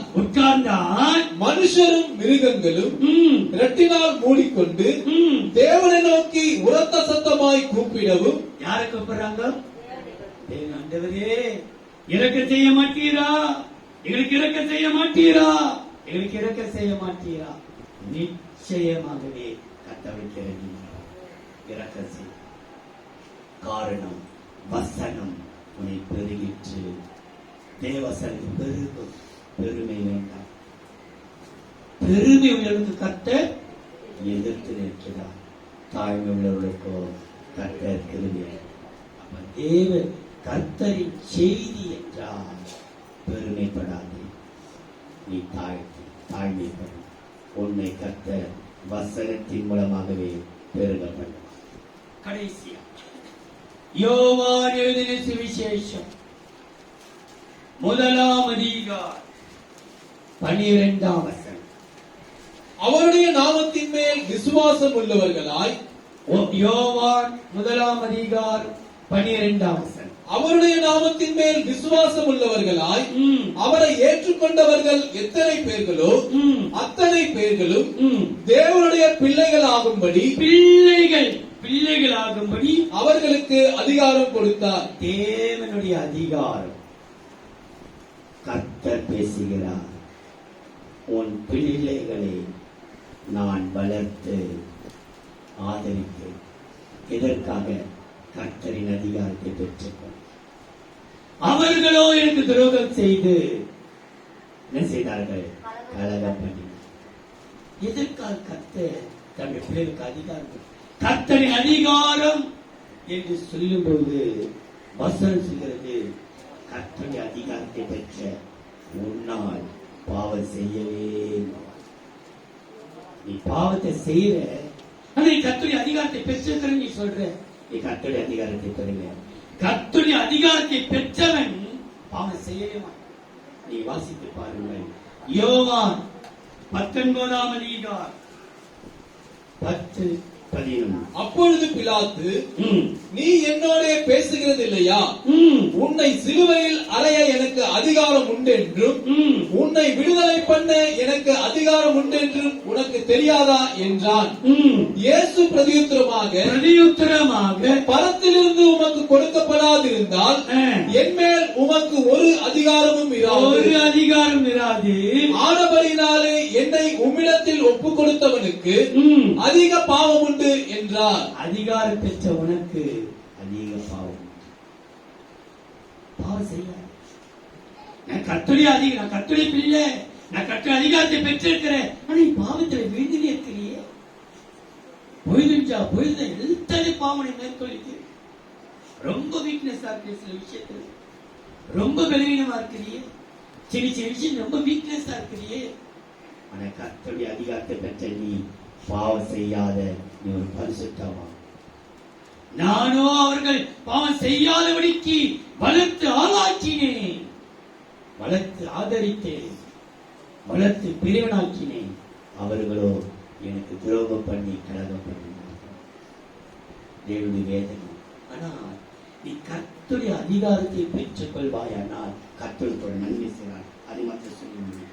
A: மனுஷரும்
B: மிருகங்களும் இரட்டினால் மூடிக்கொண்டு தேவனை நோக்கி உரத்த சத்தமாய் கூப்பிடவும்.
A: யாரை கூப்பிடுறாங்க? ஆண்டவரே இறக்க செய்ய மாட்டீரா, எங்களுக்கு இறக்க செய்ய மாட்டீரா, எங்களுக்கு இறக்க செய்ய மாட்டீரா. நிச்சயமாகவே காரணம் வசனம் உன்னை பெருகிற்று. தேவசனம் பெருகும். பெருமை வேண்டாம். பெருமை உள்ளவர்களுக்கு கர்த்தர் எதிர்த்து நிற்கிறார், தாழ்மை உள்ளவர்களுக்கோ கர்த்தர் கிருபை. தேவ கர்த்தரின் செய்தி என்றால் பெருமைப்படாதே, நீ தாழ்மைப்படும். உன்னை கர்த்தர் வசனத்தின் மூலமாகவே பெருகப்படும். கடைசியா யோவான் எழுதின சுவிசேஷம் 1ஆம் அதிகாரம் 12ஆம் வசனம்.
B: அவருடைய நாமத்தின் மேல் விசுவாசம் உள்ளவர்களாய்,
A: யோவான் 1ஆம் அதிகாரம் 12ஆம் வசனம்.
B: அவருடைய நாமத்தின் மேல் விசுவாசம் உள்ளவர்களாய் அவரை ஏற்றுக்கொண்டவர்கள் எத்தனை பேர்களோ அத்தனை பேர்களும் தேவனுடைய பிள்ளைகள் ஆகும்படி
A: பிள்ளைகளாகும்படி
B: அவர்களுக்கு அதிகாரம் கொடுத்தார்.
A: தேவனுடைய அதிகாரம். கர்த்தர் பேசுகிறார், உன் பிள்ளைகளை நான் வளர்த்து ஆதரித்தேன். எதற்காக? கர்த்தரின் அதிகாரத்தை பெற்றுக்கொள். அவர்களோ எனக்கு துரோகம் செய்து என்ன செய்தார்கள்? கலகம் பண்ணினார். எதற்காக கர்த்தர் தன்னுடைய பிள்ளைகளுக்கு அதிகாரம்? கர்த்தரின் அதிகாரம் என்று சொல்லும்போது வசனம் சொல்கிறது, கர்த்தருடைய அதிகாரத்தை பெற்ற உன்னால் பாவம் செய்யவே மாட்டாய். நீ பாவத்தை செய்யற, ஆனா நீ கர்த்தருடைய அதிகாரத்தை பெற்றிருக்கிற, நீ சொல்ற நீ கர்த்தருடைய அதிகாரத்தை பெறுங்க. கர்த்தருடைய அதிகாரத்தை பெற்றவன் பாவம் செய்யவே மாட்டான். நீ வாசித்து பாருங்கள். யோவான் 19ஆம் அதிகாரம் 10-11.
B: அப்பொழுது பிலாத்து, நீ என்னோட பேசுகிறது இல்லையா? உன்னை சிலுவையில் அறைய எனக்கு அதிகாரம் உண்டென்றும் உன்னை விடுதலை பண்ண எனக்கு அதிகாரம் உண்டென்றும் உனக்கு தெரியாதா என்றான். இயேசு பிரதியுத்தரமாக, பரத்திலிருந்து உமக்கு கொடுக்கப்படாதிருந்தால் என் மேல் உமக்கு ஒரு அதிகாரமும் இராது. ஆனபடினாலே என்னை உம்மிடத்தில் ஒப்பு கொடுத்தவனுக்கு அதிக பாவம் உண்டு என்றார். அதிகாரம் பெற்ற உனக்கு அதிக பாவம். பாவம் செய்ய நான் கர்த்தருடைய பிள்ளை, நான் கர்த்தருடைய அதிகாரத்தை பெற்றிருக்கிறேன். ஆனா நீ பாவத்தில் விழுந்து இருக்கிறியே. பொழுது எல்லாத்தையும் பாவனை மேற்கொள்ளிட்டு ரொம்ப வீக்னஸா இருக்கு. சில விஷயத்துல ரொம்ப பலவீனமா இருக்கிறியே. சின்ன விஷயம் ரொம்ப வீக்னஸா இருக்கிறியே. ஆனா கர்த்தருடைய அதிகாரத்தை பெற்ற நீ பாவம் செய்யாத நீ ஒரு பரிசுத்தமா. நானோ அவர்கள் பாவம் செய்யாதபடிக்கு வளர்த்து ஆளாக்கினேன், வளர்த்து ஆதரித்தேன், வளர்த்து பிரிவனாக்கினேன். அவர்களோ எனக்கு துரோகம் பண்ணி கலகம் பண்ணினார்கள். தேவனுடைய வேதனை. ஆனால் நீ கர்த்தருடைய அதிகாரத்தை பெற்றுக் கொள்வாயானால் கர்த்தருக்கு ஒரு நன்மை செய்வார். அதை மட்டும் சொல்லி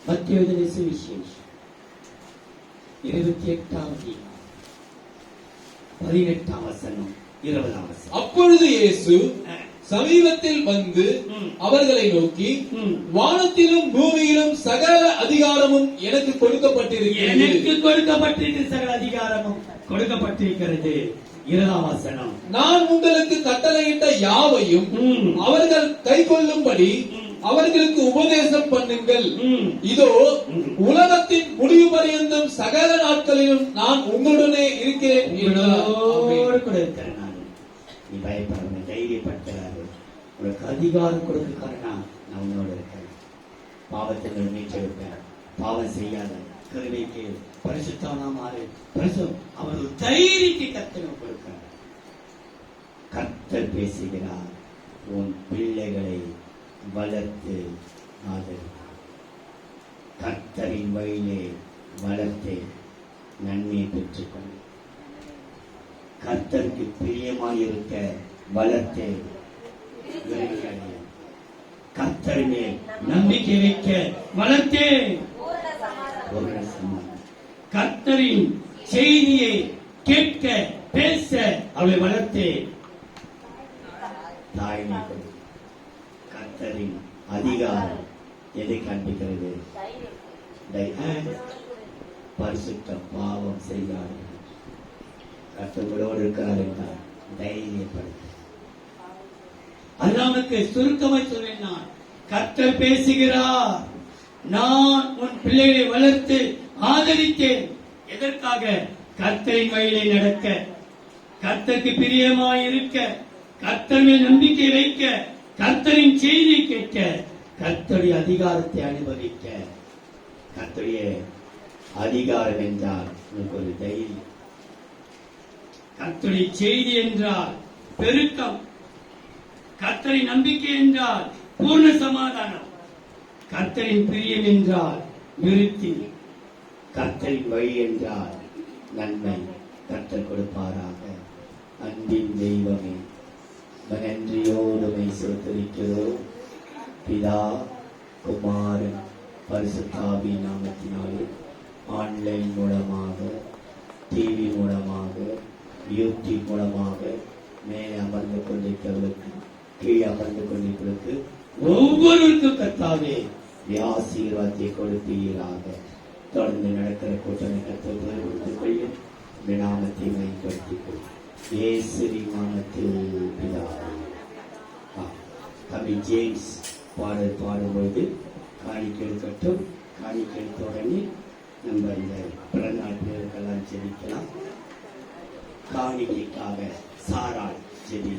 B: மத்திய எழுதின சுவிசேஷம் 28ஆம் அதிகாரம் 18ஆம் வசனம் 20ஆம் வசனம். அப்பொழுது இயேசு சமீபத்தில் வந்து அவர்களை நோக்கி, வானத்திலும் பூமியிலும் சகல அதிகாரமும் எனக்கு கொடுக்கப்பட்டிருக்கிறது.
A: சகல அதிகாரமும் கொடுக்கப்பட்டிருக்கிறது. 20ஆம் வசனம்.
B: நான் உங்களுக்கு கட்டளையிட்ட யாவையும் அவர்கள் கை கொள்ளும்படி அவர்களுக்கு உபதேசம் பண்ணுங்கள். இதோ உலகத்தின் முடிவு பரியந்தம் சகல நாட்களிலும் நான் உங்களுடனே இருக்கிறேன். நீ பயப்படாம தைரியப்படுத்துறாரு. உனக்கு அதிகாரம் கொடுக்கிறாருன்னா நான் உன்னோட இருக்கிறேன். பாவத்தை மீட்டெடுப்பேன். பாவம் செய்யாத கருணைக்கு பரிசுத்தானா மாறு. அவர் ஒரு தைரியத்தை கர்த்தர் கொடுக்கிறார். கர்த்தர் பேசுகிறார், உன் பிள்ளைகளை வளர்த்து ஆதரித்தார். கர்த்தரின் வழியிலே வளர்த்து நன்மையை பெற்றுக்கொண்டு கர்த்தருக்கு பிரியமாயிருக்க வளர்த்து கர்த்தர் மேல் நம்பிக்கை வைக்க வளர்த்தே கர்த்தரின் செய்தியை கேட்க பேச அவளை வளர்த்தே தாய்மை. கர்த்தரின் அதிகாரம் எதை காண்பிக்கிறது? பரிசுத்த பாவம் செய்யாது கர்த்தர்களோடு இருக்கிறார் என்றால் தைரியப்படுத்த. அல்லாமக்கு சுருக்கமாய் சொல்வேன், நான் கர்த்தர் பேசுகிறார், நான் உன் பிள்ளைகளை வளர்த்து ஆதரித்தேன். எதற்காக? கர்த்தரின் வழியிலே நடக்க, கர்த்தருக்கு பிரியமாயிருக்க, கர்த்தர் மேல் நம்பிக்கை வைக்க, கர்த்தரின் செய்தியை கேட்க, கர்த்தருடைய அதிகாரத்தை அனுபவிக்க. கர்த்தருடைய அதிகாரம் என்றால் உனக்கு ஒரு தைரியம். கர்த்தருடைய செய்தி என்றால்
A: பெருக்கம். கர்த்தரின் நம்பிக்கை என்றால் பூர்ண சமாதானம். கர்த்தரின் பிரியம் என்றால் விருத்தி. கர்த்தரின் வழி என்றால் நன்மை. கர்த்தர் கொடுப்பாராக. அன்பின் தெய்வமே, நன்றியோடு சோதரிக்கிறோம். பிதா, குமாரன், பரிசுத்தாவி நாமத்தினாலே ஆன்லைன் மூலமாக, டிவி மூலமாக, யூடியூப் மூலமாக மேலே அமர்ந்து கொண்டிருக்கிறவர்களுக்கு, கீழே அமர்ந்து கொண்டிருக்கிறவர்களுக்கு ஒவ்வொருவருக்கும் கர்த்தாவே ஆசீர்வாதத்தை கொடுப்பீராக. தொடர்ந்து நடக்கிற கூட்டணி கர்த்தர் கொடுத்துக் கொள்ளும். நாமத்தை மேம்படுத்திக் கொள்ளும். இயேசுவின் நாமத்தில் பிதாவே. தம்பி ஜேம்ஸ் பாடல் பாடும்போது காணிக்கை எடுக்கட்டும். காணிக்கை எடுத்த உடனே நம்ம இந்த பிறநாள் பேருக்கெல்லாம் ஜெபிக்கலாம். காணிக்கைக்காக சாராள் ஜெபி.